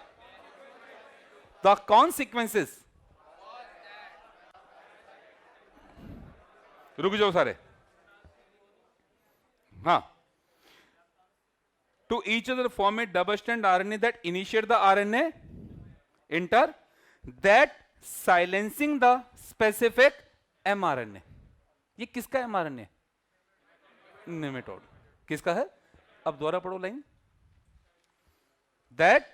कॉन्सिक्वेंसेस, रुक जाओ सारे, हाँ। To each other form a double strand RNA that initiate the RNA inter that silencing the specific mRNA। ये किसका mRNA? निमेटोड। किसका है? अब दोबारा पढ़ो line, that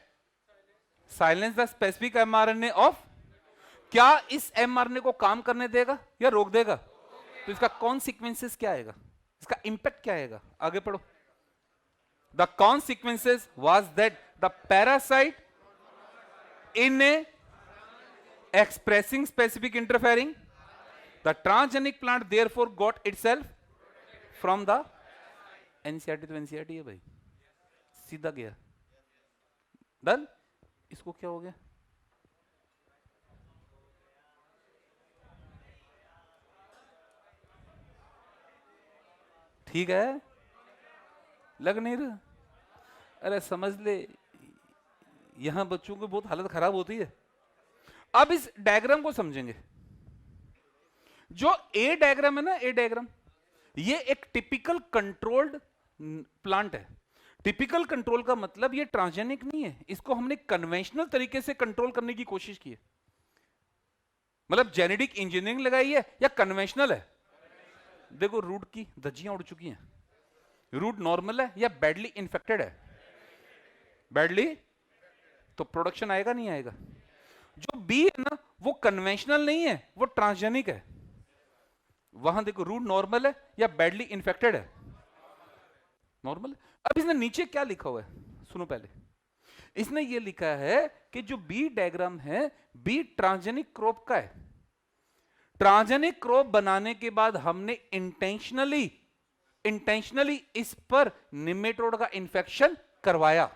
silence the specific mRNA of. क्या इस mRNA को काम करने देगा या रोक देगा? तो इसका कॉन्सिक्वेंसेस क्या आएगा? इसका इंपैक्ट क्या आएगा? आगे पढ़ो। The consequences was that the parasite in A expressing specific interfering, the transgenic plant therefore got itself from the NCERT। तो NCERT है भाई, सीधा गया, डन। इसको क्या हो गया? ठीक है, लग नहीं रहा? अरे समझ ले, यहां बच्चों की बहुत हालत खराब होती है। अब इस डायग्राम को समझेंगे। जो ए डायग्राम है ना, ए डायग्राम, ये एक टिपिकल कंट्रोल्ड प्लांट है। टिपिकल कंट्रोल का मतलब ये ट्रांसजेनिक नहीं है, इसको हमने कन्वेंशनल तरीके से कंट्रोल करने की कोशिश की है। मतलब जेनेटिक इंजीनियरिंग लगाई है या कन्वेंशनल है? देखो रूट की धज्जियां उड़ चुकी हैं। रूट नॉर्मल है या बैडली इन्फेक्टेड है? बैडली, तो प्रोडक्शन आएगा नहीं आएगा? जो बी है ना, वो कन्वेंशनल नहीं है, वो ट्रांसजेनिक है। वहां देखो रूट नॉर्मल है या बैडली इन्फेक्टेड है? नॉर्मल। अब इसने नीचे क्या लिखा हुआ है, सुनो पहले। इसने ये लिखा है कि जो बी डायग्राम है, बी ट्रांसजेनिक क्रॉप का है। ट्रांसजेनिक क्रॉप बनाने के बाद हमने इंटेंशनली इस पर निमेटोड का इंफेक्शन करवाया,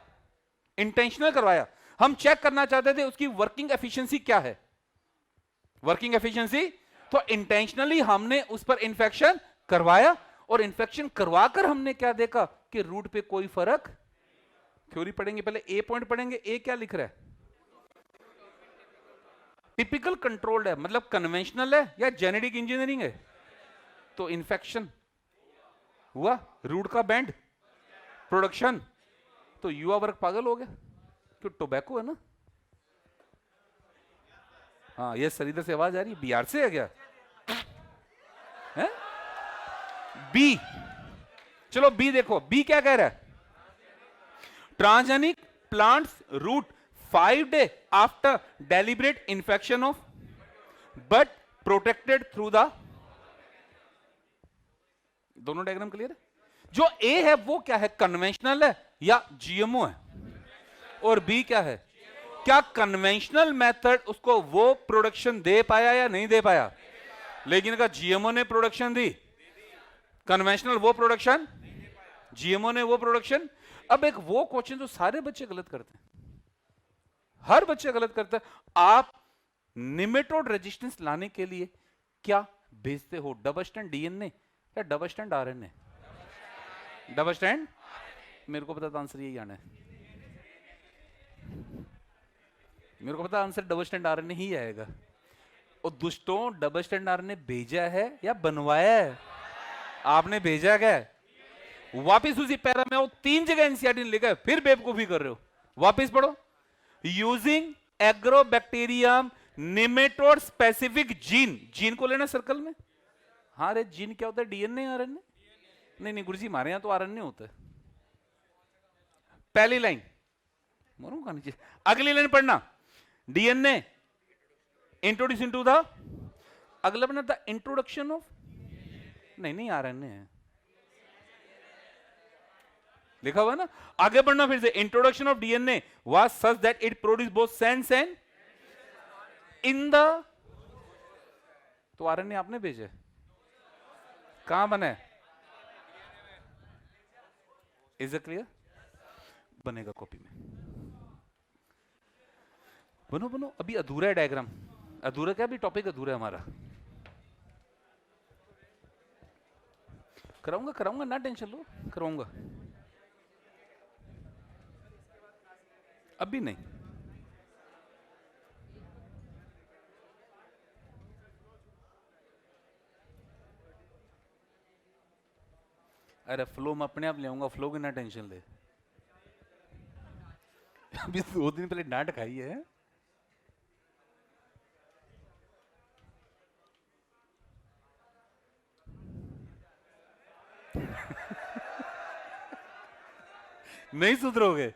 इंटेंशनल करवाया। हम चेक करना चाहते थे उसकी वर्किंग एफिशिएंसी क्या है। Working efficiency. तो इंटेंशनली हमने उस पर इंफेक्शन करवाया, और इंफेक्शन करवाकर हमने क्या देखा कि रूट पे कोई फर्क। थ्योरी पढ़ेंगे, पहले ए पॉइंट पढ़ेंगे। ए क्या लिख रहा है? टिपिकल कंट्रोल्ड है, मतलब कन्वेंशनल है या जेनेटिक इंजीनियरिंग है? तो इंफेक्शन हुआ, रूट का बैंड, प्रोडक्शन। तो युवा वर्ग पागल हो गया, क्यों? टोबैको है ना। हाँ ये सर, इधर से आवाज आ रही है, बिहार से है क्या? है बी। चलो बी देखो, बी क्या कह रहा है? Transgenic plants root 5 day after deliberate infection of but protected through the. दोनों डायग्राम क्लियर है? जो ए है वो क्या है, कन्वेंशनल है या जीएमओ है? और बी क्या है? क्या कन्वेंशनल मेथड उसको वो प्रोडक्शन दे पाया या नहीं दे पाया? लेकिन का जीएमओ ने प्रोडक्शन दी, कन्वेंशनल वो प्रोडक्शन, जीएमओ ने वो प्रोडक्शन। अब एक वो क्वेश्चन जो सारे बच्चे गलत करते हैं, हर बच्चे गलत करते हैं, आप निमेटोड रेजिस्टेंस लाने के लिए क्या भेजते हो? डबल स्टैंड डीएनए या double stand RNA? Double stand. मेरे को पता था आंसर यही आना है, मेरे को पता आंसर डबल स्टैंड आरएनए ही आएगा। और दुष्टों, डबल स्टैंड आरएनए भेजा है या बनवाया है? आपने भेजा क्या है? वापिस उसी पैरा में, वो 3 जगह एनसीईआरटी ने लिखा है, फिर बेवकूफी कर रहे हो। वापिस पढ़ो। Using agrobacterium nematode specific gene. Gene को लेना सर्कल में। हाँ रे, जीन क्या होता है? DNA RNA? नहीं नहीं गुरुजी, हमारे यहां तो आरएनए होता है। पहली लाइन मरूंगा नीचे, अगली लाइन पढ़ना। डीएनए इंट्रोड्यूस इनटू द, अगला पढ़ना द इंट्रोडक्शन ऑफ, नहीं आरएनए है लिखा हुआ ना। आगे बढ़ना फिर से। Introduction of DNA was such that it produce both sense and in the. तो आरएनए आपने भेजा, कहां बना है? Is it clear? बनेगा कॉपी में। बनो बनो, अभी अधूरा है डायग्राम। अधूरा क्या? अभी टॉपिक अधूरा है हमारा। कराऊंगा कराऊंगा, ना टेंशन लो, कराऊंगा। अभी नहीं। अरे फ्लो में अपने आप ले आऊंगा, फ्लो की ना टेंशन ले। अभी 2 दिन पहले डांट खाई है। नहीं सुधरोगे।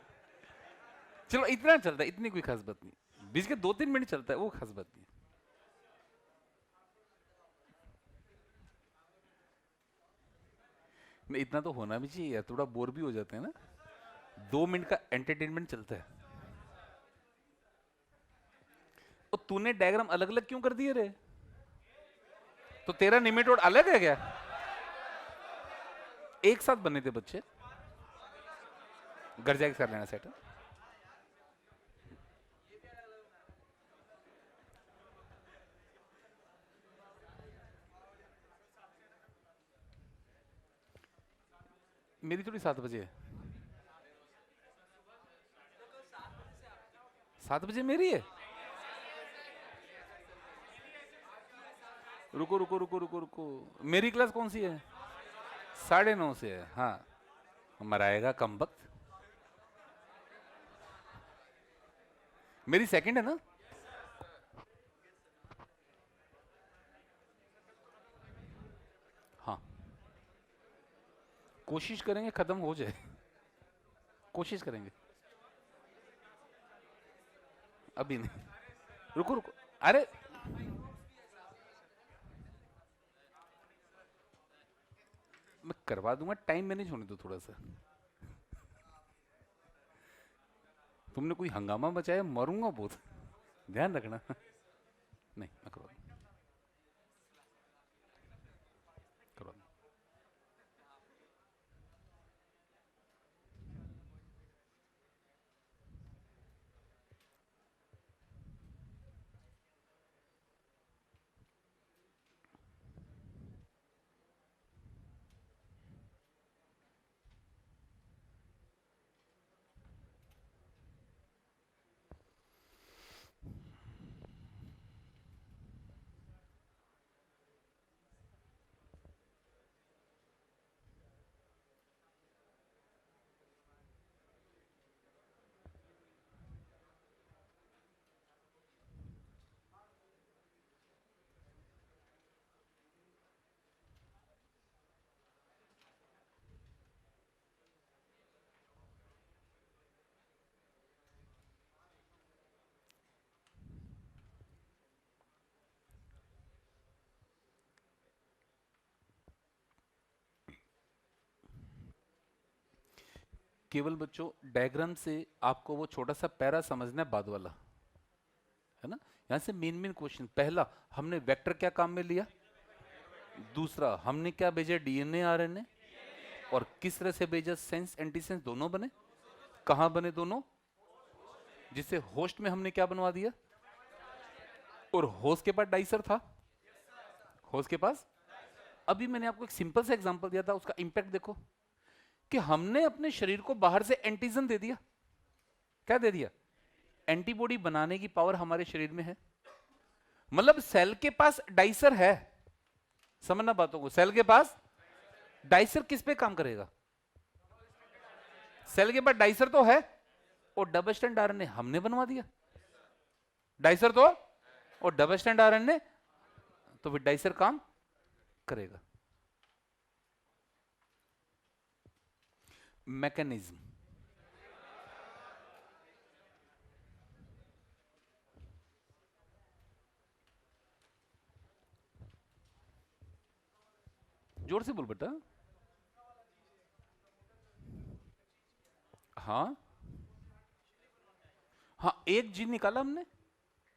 चलो इतना चलता है, इतनी कोई खास बात नहीं। बीच के 2-3 मिनट चलता है, वो खास बात नहीं। नहीं इतना तो होना भी चाहिए यार, थोड़ा बोर भी हो जाते हैं ना। 2 मिनट का एंटरटेनमेंट चलता है। तो तूने डायग्राम अलग अलग क्यों कर दिए रे? तो तेरा निमेटोड अलग है क्या? एक साथ बने थे बच्चे, घर जाके कर लेना सेट। मेरी थोड़ी 7 बजे है। 7 बजे मेरी है। रुको रुको रुको रुको रुको, मेरी क्लास कौन सी है? 9:30 से है। हाँ हमारा आएगा कम वक्त। मेरी सेकंड है ना। हाँ कोशिश करेंगे खत्म हो जाए, कोशिश करेंगे। अभी नहीं, रुको रुको। अरे मैं करवा दूंगा, टाइम मैनेज होने दो थोड़ा सा। तुमने कोई हंगामा मचाया, मरूंगा बहुत, ध्यान रखना। नहीं मैं करवा दूंगा, करवा दूंगा। केवल बच्चों डायग्राम से आपको वो छोटा सा पैरा समझना है बाद वाला, है ना। यहां से मेन क्वेश्चन, पहला हमने वेक्टर क्या काम में लिया, दूसरा हमने क्या भेजा डीएनए आरएनए, और किस तरह से भेजा सेंस एंटीसेंस दोनों बने, कहां बने दोनों, जिससे होस्ट में हमने क्या बनवा दिया, और होस्ट के पास डाइसर था, होस्ट के पास। अभी मैंने आपको एक सिंपल सा एग्जांपल दिया था, उसका इंपैक्ट देखो कि हमने अपने शरीर को बाहर से एंटीजन दे दिया, क्या दे दिया, एंटीबॉडी बनाने की पावर हमारे शरीर में है। मतलब सेल के पास डाइसर है, समझना बातों को, सेल के पास डाइसर किस पे काम करेगा, सेल के पास डाइसर तो है, और डबल स्ट्रैंड आरएनए हमने बनवा दिया, डाइसर तो और डबल स्ट्रैंड आरएनए, तो फिर डाइसर काम करेगा। मैकेनिज्म, जोर से बोल बेटा। हाँ हाँ, एक जीन निकाला हमने,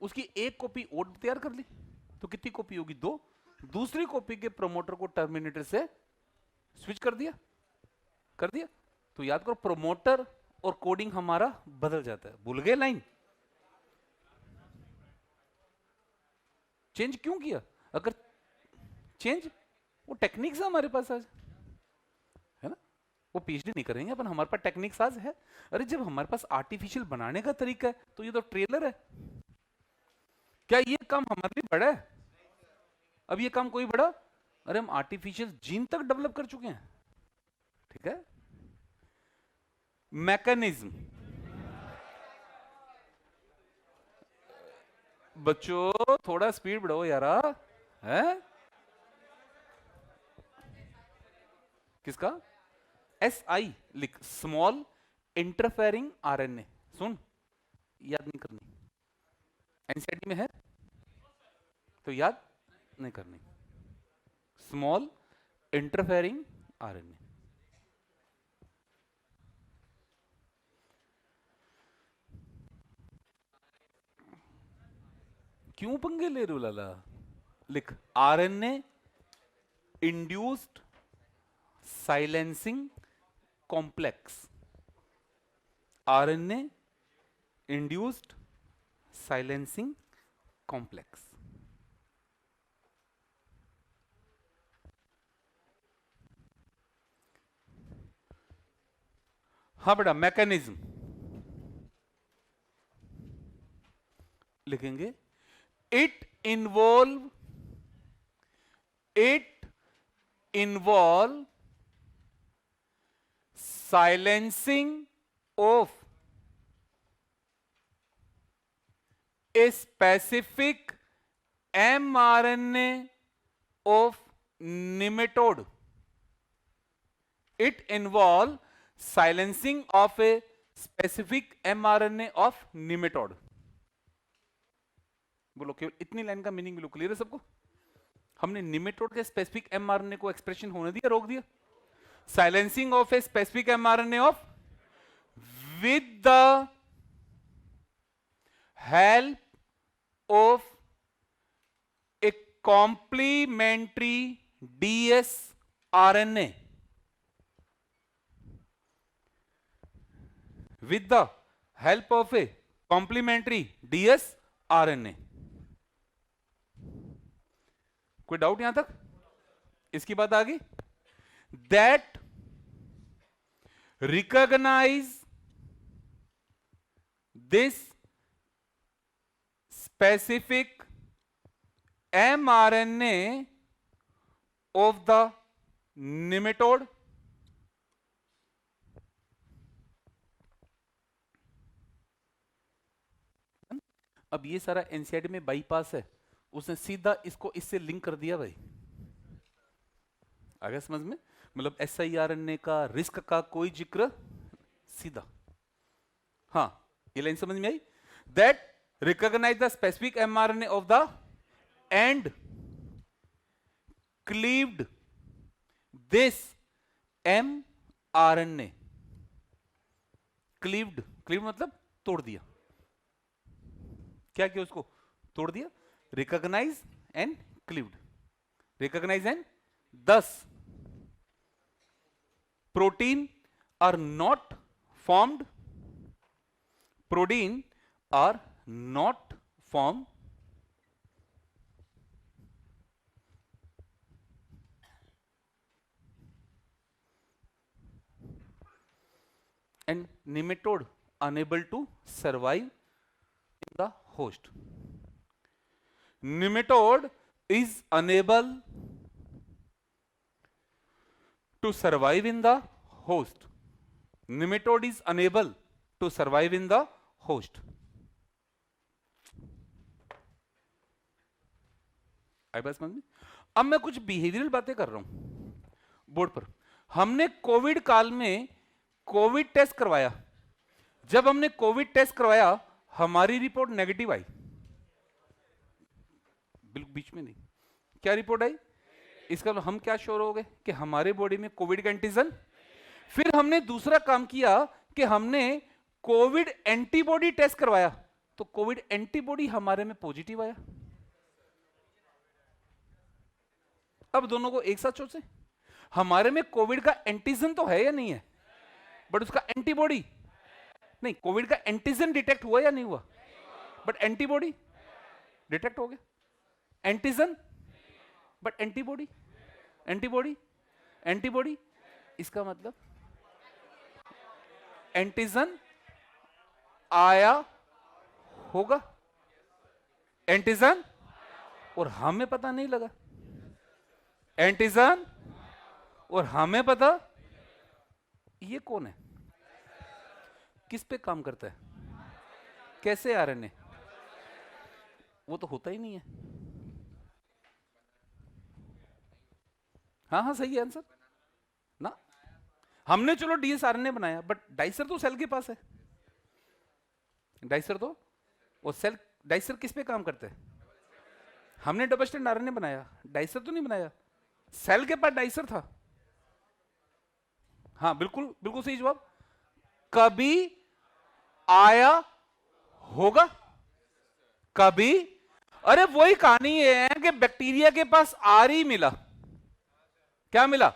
उसकी एक कॉपी और तैयार कर ली, तो कितनी कॉपी होगी, 2। दूसरी कॉपी के प्रोमोटर को टर्मिनेटर से स्विच कर दिया, तो याद करो प्रोमोटर और कोडिंग हमारा बदल जाता है। भूल गए लाइन, चेंज क्यों किया, अगर चेंज, वो टेक्निक्स है हमारे पास आज, है ना। वो पीएचडी नहीं करेंगे अपन, हमारे पास टेक्निक्स आज है। अरे जब हमारे पास आर्टिफिशियल बनाने का तरीका है, तो ये तो ट्रेलर है। क्या ये काम हमारे लिए बड़ा है, अब ये काम कोई बड़ा, अरे हम आर्टिफिशियल जीन तक डेवलप कर चुके हैं, ठीक है। मैकेनिज्म, बच्चों थोड़ा स्पीड बढ़ाओ यारा, है किसका, SI लिख, स्मॉल इंटरफेरिंग आरएनए, सुन याद नहीं करनी, एनसीईआरटी में है तो याद नहीं करनी, स्मॉल इंटरफेरिंग आरएनए। क्यों पंगे ले रहे हो लाला, लिख, RNA induced silencing complex, RNA induced silencing complex. हाँ बेटा, मैकेनिज्म लिखेंगे, it involve silencing of a specific mRNA of nematode. It involves silencing of a specific mRNA of nematode. बोलो, केवल इतनी लाइन का मीनिंग बोलो, क्लियर है सबको। हमने निमेटोड के स्पेसिफिक एमआरएनए को एक्सप्रेशन होने दिया, रोक दिया। Silencing of a specific mRNA of with the help of a complementary dsRNA. With the help of a complementary dsRNA. कोई डाउट यहां तक? इसकी बात आ गई? That recognize this specific mRNA of the nematode. अब ये सारा एनसीईआरटी में बाईपास है, उसने सीधा इसको इससे लिंक कर दिया भाई। आ गया समझ में? मतलब siRNA का रिस्क का कोई जिक्र, सीधा। हाँ, ये लाइन समझ में आई? That recognize the specific mRNA of the and cleaved this mRNA cleaved, cleave मतलब तोड़ दिया, क्या किया उसको, तोड़ दिया, recognise and cleaved, recognise and 10 protein are not formed, protein are not form and nematode unable to survive in the host. Nematode is unable to survive in the host. Nematode is unable to survive in the host. आई बात समझ में? अब मैं कुछ behavioural बातें कर रहा हूं बोर्ड पर। हमने कोविड काल में कोविड टेस्ट करवाया, जब हमने कोविड टेस्ट करवाया हमारी रिपोर्ट नेगेटिव आई, बिल्कुल बीच में नहीं, क्या रिपोर्ट आई, इसका मतलब हम क्या श्योर हो गए कि हमारे बॉडी में कोविड का एंटीजन। फिर हमने दूसरा काम किया कि हमने कोविड एंटीबॉडी टेस्ट करवाया, तो कोविड एंटीबॉडी हमारे में पॉजिटिव आया। अब दोनों को एक साथ सोचें, हमारे में कोविड का एंटीजन तो है या नहीं है, बट उसका एंटीबॉडी नहीं, कोविड का एंटीजन डिटेक्ट हुआ या नहीं हुआ, बट एंटीबॉडी डिटेक्ट हो गया, antigen but antibody, antibody antibody, इसका मतलब एंटीजन आया होगा, एंटीजन और हमें पता नहीं लगा, एंटीजन और हमें पता। ये कौन है, किस पे काम करता है, कैसे आरएनए, वो तो होता ही नहीं है। हाँ हाँ सही है आंसर ना, हमने चलो डीएस आरएनए बनाया, बट डाइसर तो सेल के पास है, डाइसर तो वो सेल, डाइसर किस पे काम करता है, हमने डबल स्ट्रैंड आरएनए बनाया, डाइसर तो नहीं बनाया, सेल के पास डाइसर था। हाँ बिल्कुल बिल्कुल सही जवाब, कभी आया होगा, कभी, अरे वही कहानी है कि बैक्टीरिया के पास आरई मिला, क्या मिला,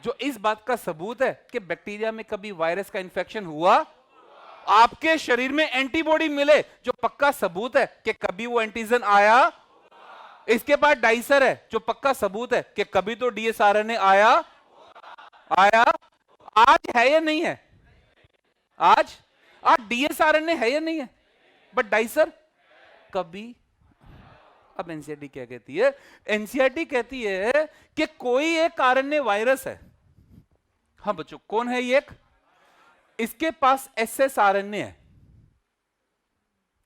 जो इस बात का सबूत है कि बैक्टीरिया में कभी वायरस का इन्फेक्शन हुआ, आपके शरीर में एंटीबॉडी मिले, जो पक्का सबूत है कि कभी वो एंटीजन आया। इसके बाद डाइसर है, जो पक्का सबूत है कि कभी तो डीएसआरएनए आया, आया, आज है या नहीं है, आज डीएसआरएनए है या नहीं है, बट डाइसर कभी। अब एनसीईआरटी क्या कहती है, एनसीईआरटी कहती है कि कोई एक आरएनए वायरस है, हाँ बच्चों कौन है ये, एक इसके पास एसएस आरएनए है,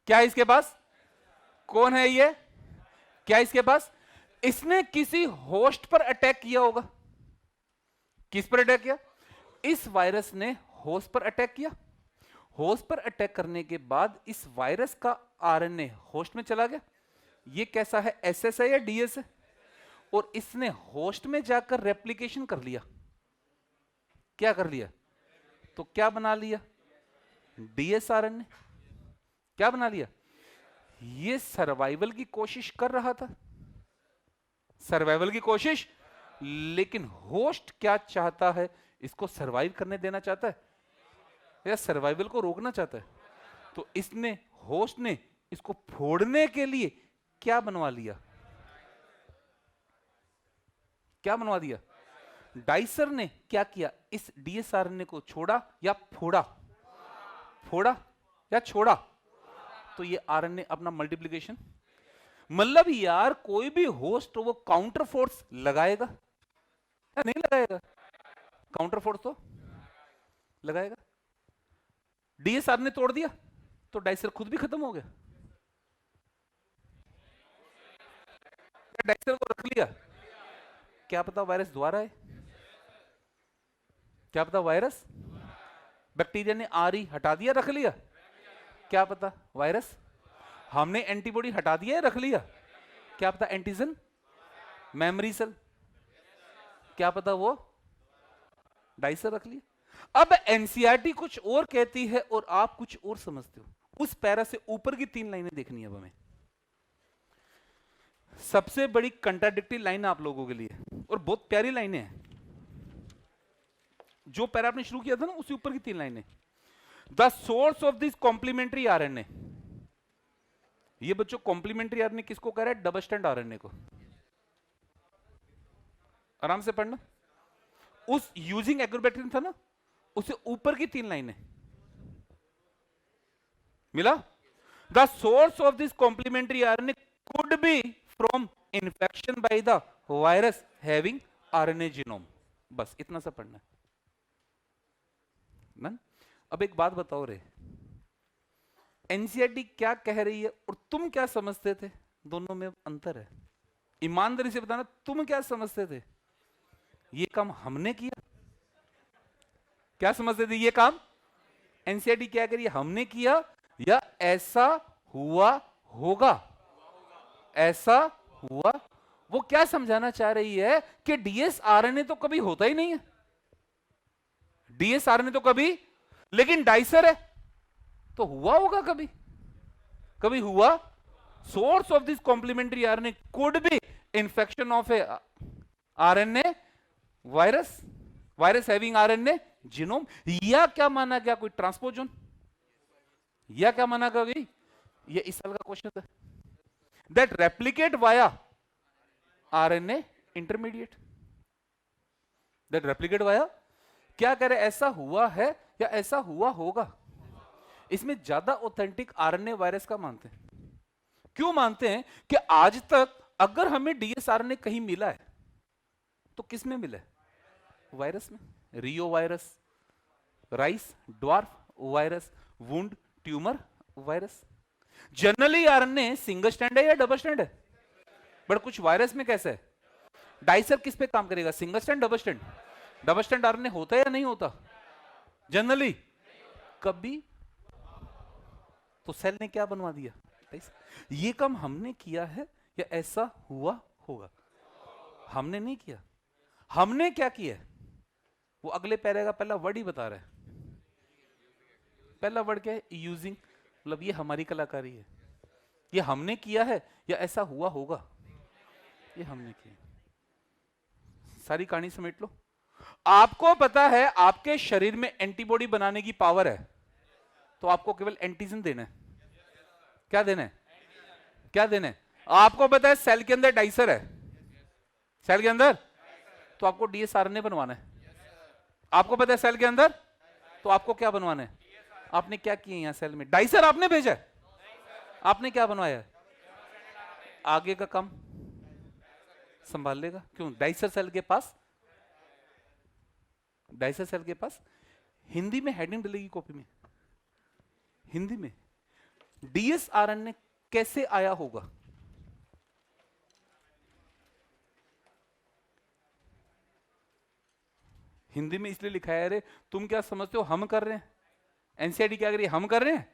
क्या इसके पास, कौन है ये, क्या इसके पास, इसने किसी होस्ट पर अटैक किया होगा, किस पर अटैक किया, इस वायरस ने होस्ट पर अटैक किया, होस्ट पर अटैक करने के बाद इस वायरस का आरएनए होस्ट में चला गया, ये कैसा है, एसएस है या डीएस है, और इसने होस्ट में जाकर रेप्लिकेशन कर लिया, क्या कर लिया, तो क्या बना लिया, डीएस आरएनए, क्या बना लिया, ये सर्वाइवल की कोशिश कर रहा था, सर्वाइवल की कोशिश, लेकिन होस्ट क्या चाहता है, इसको सर्वाइव करने देना चाहता है या सर्वाइवल को रोकना चाहता है, तो इसने, होस्ट ने इसको फोड़ने के लिए क्या बनवा लिया, क्या बनवा दिया, डाइसर ने क्या किया, इस डीएसआरएनए को छोड़ा या फोड़ा, फोड़ा या छोड़ा, तो ये आरएनए अपना मल्टीप्लिकेशन, मतलब यार कोई भी होस्ट वो काउंटर फोर्स लगाएगा या नहीं लगाएगा, काउंटर फोर्स तो लगाएगा, डीएसआर ने तोड़ दिया तो डाइसर खुद भी खत्म हो गया, डाइसर को रख लिया, क्या पता वायरस दोबारा है, क्या पता वायरस, बैक्टीरिया ने आरई हटा दिया रख लिया, क्या पता वायरस, हमने एंटीबॉडी हटा दिया रख लिया, क्या पता एंटीजन, मेमोरी सेल, क्या पता वो डाइसर रख लिया। अब एनसीईआरटी कुछ और कहती है और आप कुछ और समझते हो। उस पैरा से ऊपर की 3 लाइनें देखनी है अब हमें। सबसे बड़ी कंट्राडिक्टरी लाइन आप लोगों के लिए, और बहुत प्यारी लाइनें हैं। जो पैरा आपने शुरू किया था ना, उसके ऊपर की 3 लाइनें। The source of this complementary RNA, ये बच्चों कॉम्प्लीमेंट्री आरएनए किसको कह रहा है? डबल स्टैंड आरएनए को। आराम से पढ़ना। उस यूजिंग एग्रोबैक्टीरियम था ना, उससे ऊपर की 3 लाइनें मिला। The source of this complementary RNA could be from infection by the virus having RNA genome. बस इतना सा पढ़ना है ना। अब एक बात बताओ रे, एनसीईआरटी क्या कह रही है और तुम क्या समझते थे? दोनों में अंतर है। ईमानदारी से बताना, तुम क्या समझते थे? ये काम हमने किया? क्या समझते थे? ये काम एनसीईआरटी क्या कह रही है? हमने किया या ऐसा हुआ होगा? ऐसा हुआ। वो क्या समझाना चाह रही है कि डीएसआरएनए तो कभी होता ही नहीं है। डीएसआरएनए तो कभी, लेकिन डाइसर है तो हुआ होगा कभी, कभी हुआ। Source of this complementary RNA could be infection of a RNA virus, virus having RNA genome. या क्या माना गया? कोई ट्रांसपोजन। या क्या माना गया? ये इस साल का क्वेश्चन था। That replicate via RNA intermediate. That replicate via, क्या कह रहे? ऐसा हुआ है या ऐसा हुआ होगा? इसमें ज्यादा ऑथेंटिक आरएनए वायरस का मानते हैं। क्यों मानते हैं? कि आज तक अगर हमें डीएसआरएनए कहीं मिला है तो किस में मिला है? वायरस में। Reo virus, rice dwarf virus, wound tumour virus. Generally RNA single stand है या डबल स्टैंड है? बट कुछ वायरस में कैसा है? डाइसर किस पे काम करेगा? Single stand, double stand? Double stand RNA होता है या नहीं होता? जनरली कभी तो सेल ने क्या बनवा दिया? ये काम हमने किया है या ऐसा हुआ होगा? हमने नहीं किया। हमने क्या किया? वो अगले पैरे का पहला वर्ड ही बता रहा है। पहला वर्ड क्या है? यूजिंग। मतलब ये हमारी कलाकारी है। ये हमने किया है या ऐसा हुआ होगा? ये हमने किया। सारी कहानी समेट लो। आपको पता है आपके शरीर में एंटीबॉडी बनाने की पावर है, तो आपको केवल एंटीजन देना है। क्या देना है? क्या देना है? आपको पता है सेल के अंदर डाइसर है, सेल के अंदर, तो आपको डीएसआरएनए बनवाना है। आपको पता है सेल के अंदर, तो आपको क्या बनवाना है? आपने क्या किया यहां सेल में? डाइसर आपने भेजा है। आपने क्या बनवाया है? आगे का काम संभाल लेगा। क्यों? डाइसर सेल के पास, डाइसर सेल के पास हिंदी में हेडिंग डलेगी कॉपी में। हिंदी में डीएसआरएनए कैसे आया होगा? हिंदी में इसलिए लिखा है, अरे तुम क्या समझते हो हम कर रहे हैं? एनसीईआरटी क्या कर रही है? हम कर रहे हैं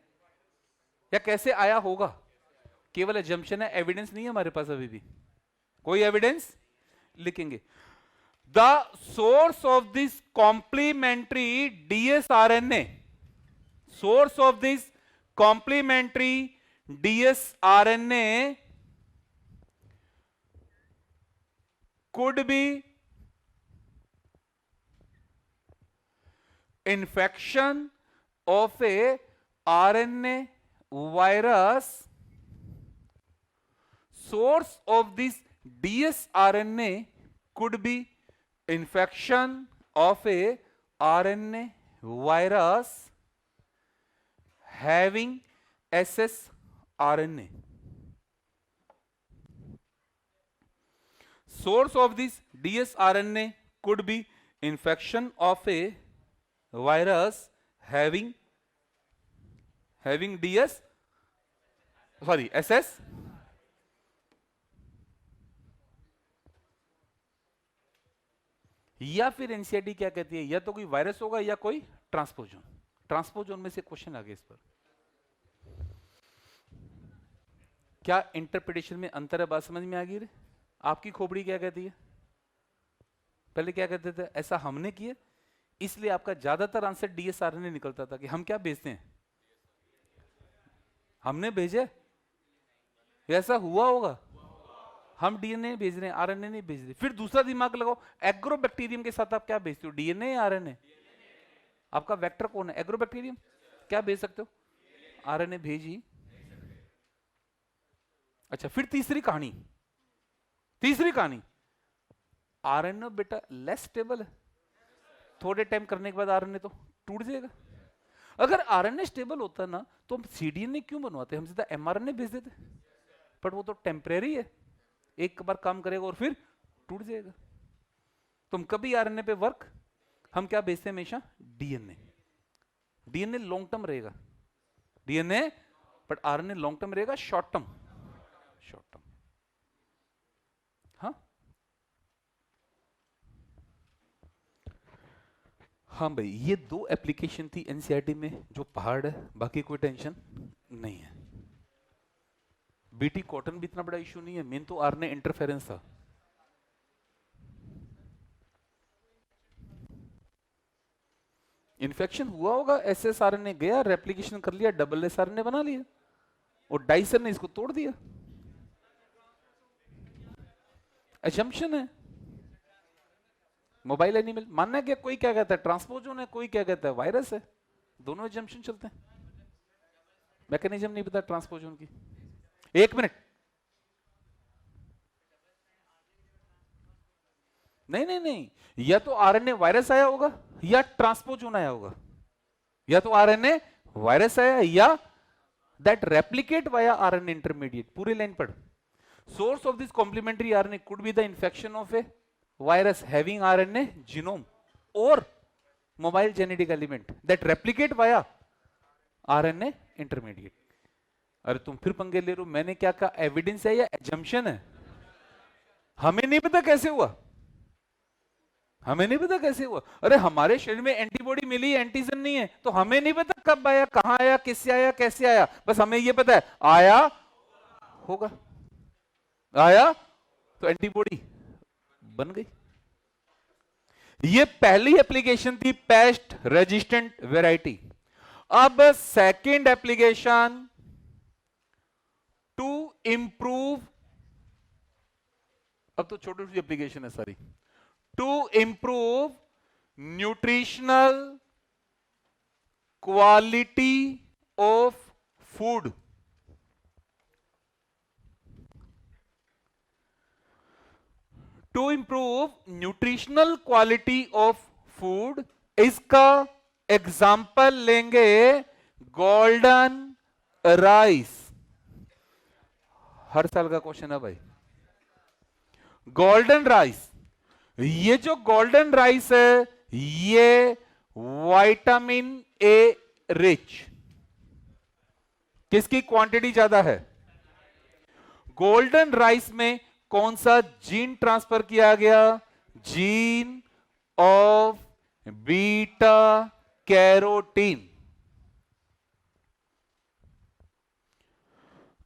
या कैसे आया होगा? केवल एजम्पशन है, एविडेंस नहीं है हमारे पास अभी भी। कोई एविडेंस लिखेंगे। The source of this complementary dsRNA, source of this complementary dsRNA could be infection of a RNA virus. Source of this dsRNA could be infection of a RNA virus having ssRNA. Source of this dsRNA could be infection of a virus having SS. या फिर NCERT क्या कहती है? या तो कोई virus होगा या कोई ट्रांसपोजन। ट्रांसपोजन में से क्वेश्चन आ गया इस पर। क्या इंटरप्रिटेशन में अंतर है? बात समझ में आ गई रे? आपकी खोपड़ी क्या कहती है? पहले क्या कहते थे? ऐसा हमने किया इसलिए आपका ज्यादातर आंसर डीएसआरएनए निकलता था कि हम क्या भेजते हैं, हमने भेजे, ऐसा हुआ होगा, हम डीएनए भेज रहे हैं, आरएनए नहीं भेज रहे। फिर दूसरा दिमाग लगाओ, एग्रोबैक्टीरियम के साथ आप क्या भेजते हो, डीएनए या आरएनए? आपका वेक्टर कौन है, एग्रोबैक्टीरियम, क्या भेज सकते हो, आरएनए भेज ही। अच्छा, फिर तीसरी कहानी, आरएनए बेटा लेस स्टेबल है, थोड़े टाइम करने के बाद आरएनए तो टूट जाएगा। अगर आरएनए स्टेबल होता ना तो हम सीडीएनए क्यों बनवाते, हम सीधा एमआरएनए भेज देते। पर वो तो टेम्परेरी है, एक बार काम करेगा और फिर टूट जाएगा। तुम कभी आरएनए पे वर्क, हम क्या भेजते हैं हमेशा, डीएनए। डीएनए लॉन्ग टर्म रहेगा, DNA, but RNA long term रहेगा, शॉर्ट टर्म। हाँ हाँ भाई, ये दो एप्लीकेशन थी एनसीईआरटी में जो पहाड़ है, बाकी कोई टेंशन नहीं है। बीटी कॉटन भी इतना बड़ा इशू नहीं है, मेन तो आरएनए इंटरफेरेंस था। इन्फेक्शन हुआ होगा, एसएसआरएनए गया, रेप्लिकेशन कर लिया, डबल एसआरएनए बना लिया, और डाइसर ने इसको तोड़ दिया। असम्पशन है, मोबाइल एनिमल मानना, क्या कोई क्या कहता है ट्रांसपोजोन है, कोई क्या कहता है वायरस है, दोनों असम्पशन चलते हैं। मैकेनिज्म नहीं पता ट्रांसपोजोन की। एक मिनट, नहीं नहीं नहीं, या तो आरएनए वायरस आया होगा या ट्रांसपोजोन आया होगा, या तो आरएनए वायरस आया या that replicate via RNA intermediate. पूरी लाइन पढ़, source of this complementary RNA could be the infection of a virus having RNA genome or mobile genetic element that replicate via RNA intermediate। अरे तुम फिर पंगे ले रहे हो, मैंने क्या कहा, एविडेंस है या एजम्पशन है? हमें नहीं पता कैसे हुआ, हमें नहीं पता कैसे हुआ। अरे हमारे शरीर में एंटीबॉडी मिली, एंटीजन नहीं है, तो हमें नहीं पता कब आया, कहां आया, किससे आया, कैसे आया, बस हमें ये पता है आया होगा, आया तो एंटीबॉडी बन गई। ये पहली एप्लीकेशन थी पेस्ट रेजिस्टेंट वैरायटी। अब सेकंड एप्लीकेशन टू इंप्रूव, अब तो छोटी छोटी एप्लीकेशन है सारी, to improve nutritional quality of food. To improve nutritional quality of food, इसका एग्जाम्पल लेंगे गोल्डन राइस। हर साल का क्वेश्चन है भाई, गोल्डन राइस। ये जो गोल्डन राइस है ये विटामिन ए रिच, किसकी क्वांटिटी ज्यादा है, गोल्डन राइस में कौन सा जीन ट्रांसफर किया गया, जीन ऑफ बीटा कैरोटीन।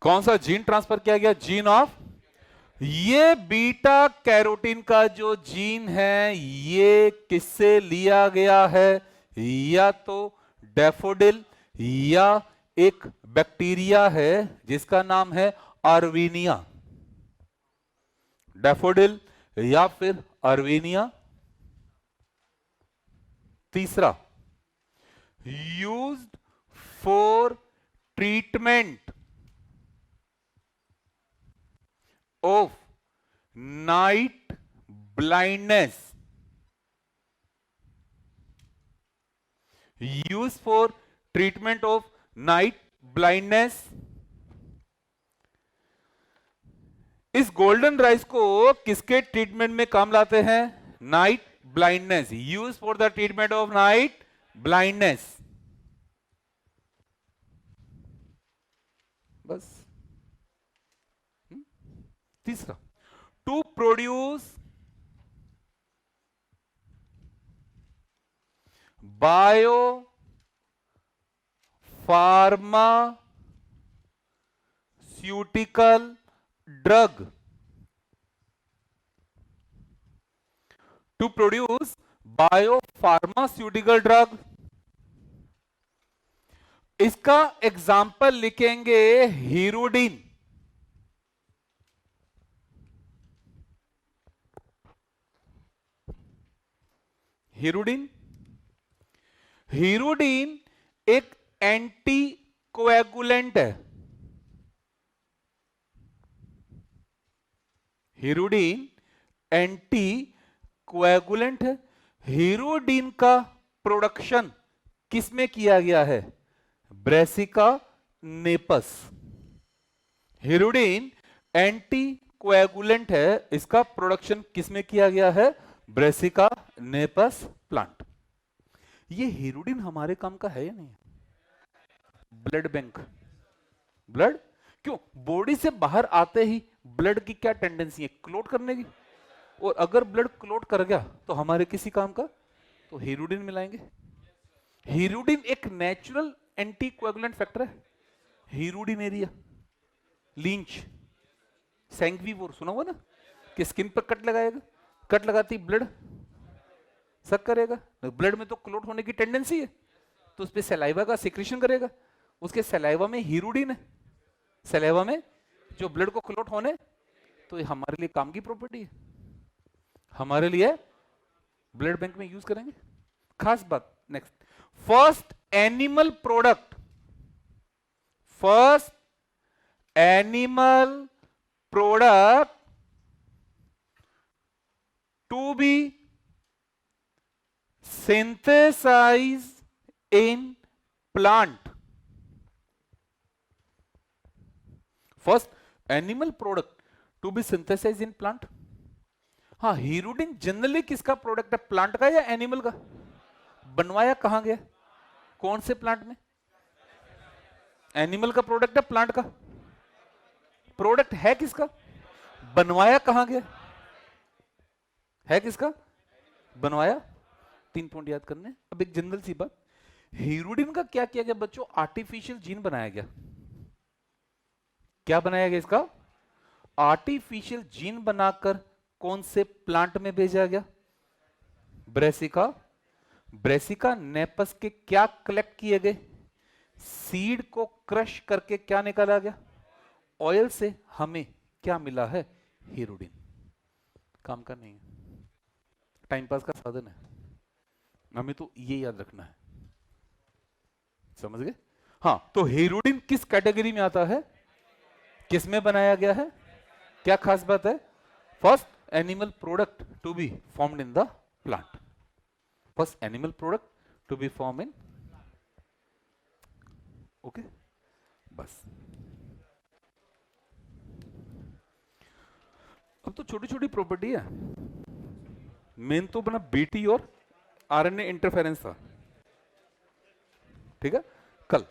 कौन सा जीन ट्रांसफर किया गया, जीन ऑफ, ये बीटा कैरोटीन का जो जीन है ये किससे लिया गया है, या तो डैफोडिल या एक बैक्टीरिया है जिसका नाम है अर्वीनिया, डैफोडिल या फिर अर्वीनिया। तीसरा, used for treatment of night blindness, use for treatment of night blindness. इस गोल्डन राइस को किसके ट्रीटमेंट में काम लाते हैं, night blindness, use for the treatment of night blindness. बस। तीसरा, to produce bio pharmaceutical drug, to produce biopharmaceutical drug, इसका एग्जाम्पल लिखेंगे हीरोडिन। हीरोडिन, हीरोडिन एक एंटी कोएगुलेंट है। हीरोडिन एंटी कोएगुलेंट है। हीरोडिन का प्रोडक्शन किसमें किया गया है? Brassica napus. Hirudin anti coagulant है, इसका प्रोडक्शन किसमें किया गया है? Brassica napus plant. ये हीरोडिन हमारे काम का है या नहीं? ब्लड बैंक, ब्लड क्यों, बॉडी से बाहर आते ही ब्लड की क्या टेंडेंसी है? क्लोट करने की। और अगर ब्लड क्लोट कर गया तो हमारे किसी काम का? तो हीरोडिन मिलाएंगे। हीरोडिन एक नेचुरल एंटी कोएगुलेंट फैक्टर है। हीरोडिनेरिया, लींच, सैंग्विवोर सुना हुआ ना, कि स्किन पर कट लगाएगा, कट लगाती ब्लड सक करेगा, ब्लड में तो क्लोट होने की टेंडेंसी है, तो उस पर सलाइवा का सिक्रेशन करेगा। उसके सलाइवा में हीरोडिन है, सलाइवा में जो ब्लड को क्लोट होने, तो ये हमारे लिए काम की प्रॉपर्टी है, हमारे लिए ब्लड बैंक में यूज करेंगे। खास बात next, first animal product, first animal product to be synthesized in plant, first animal product to be synthesized in plant। हाँ, हीरोडिन जनरली किसका प्रोडक्ट है? प्लांट का या एनिमल का? बनवाया कहां गया? कौन से प्लांट में? एनिमल का प्रोडक्ट है, प्लांट का प्रोडक्ट है किसका? बनवाया कहां गया? है किसका? बनवाया। 3 पॉइंट याद करने। अब एक जनरल सी बात, हीरोडिन का क्या किया गया बच्चों? आर्टिफिशियल जीन बनाया गया। क्या बनाया गया इसका? आर्टिफिशियल जीन बनाकर कौन से प्लांट में भेजा गया? ब्रेसिका, ब्रेसिका नेपस के क्या कलेक्ट किए गए? सीड को क्रश करके क्या निकाला गया? ऑयल से हमें क्या मिला है? हीरोडिन। काम का नहीं है, टाइम पास का साधन है, हमें तो ये याद रखना है, समझ गए? हाँ, तो हीरोडिन किस कैटेगरी में आता है? किसमें बनाया गया है? क्या खास बात है? First animal product to be formed in the plant, first animal product to be form in, okay, बस। अब तो छोटी छोटी प्रॉपर्टी है, मेन तो बना बीटी और आरएनए इंटरफेरेंस था, ठीक है? कल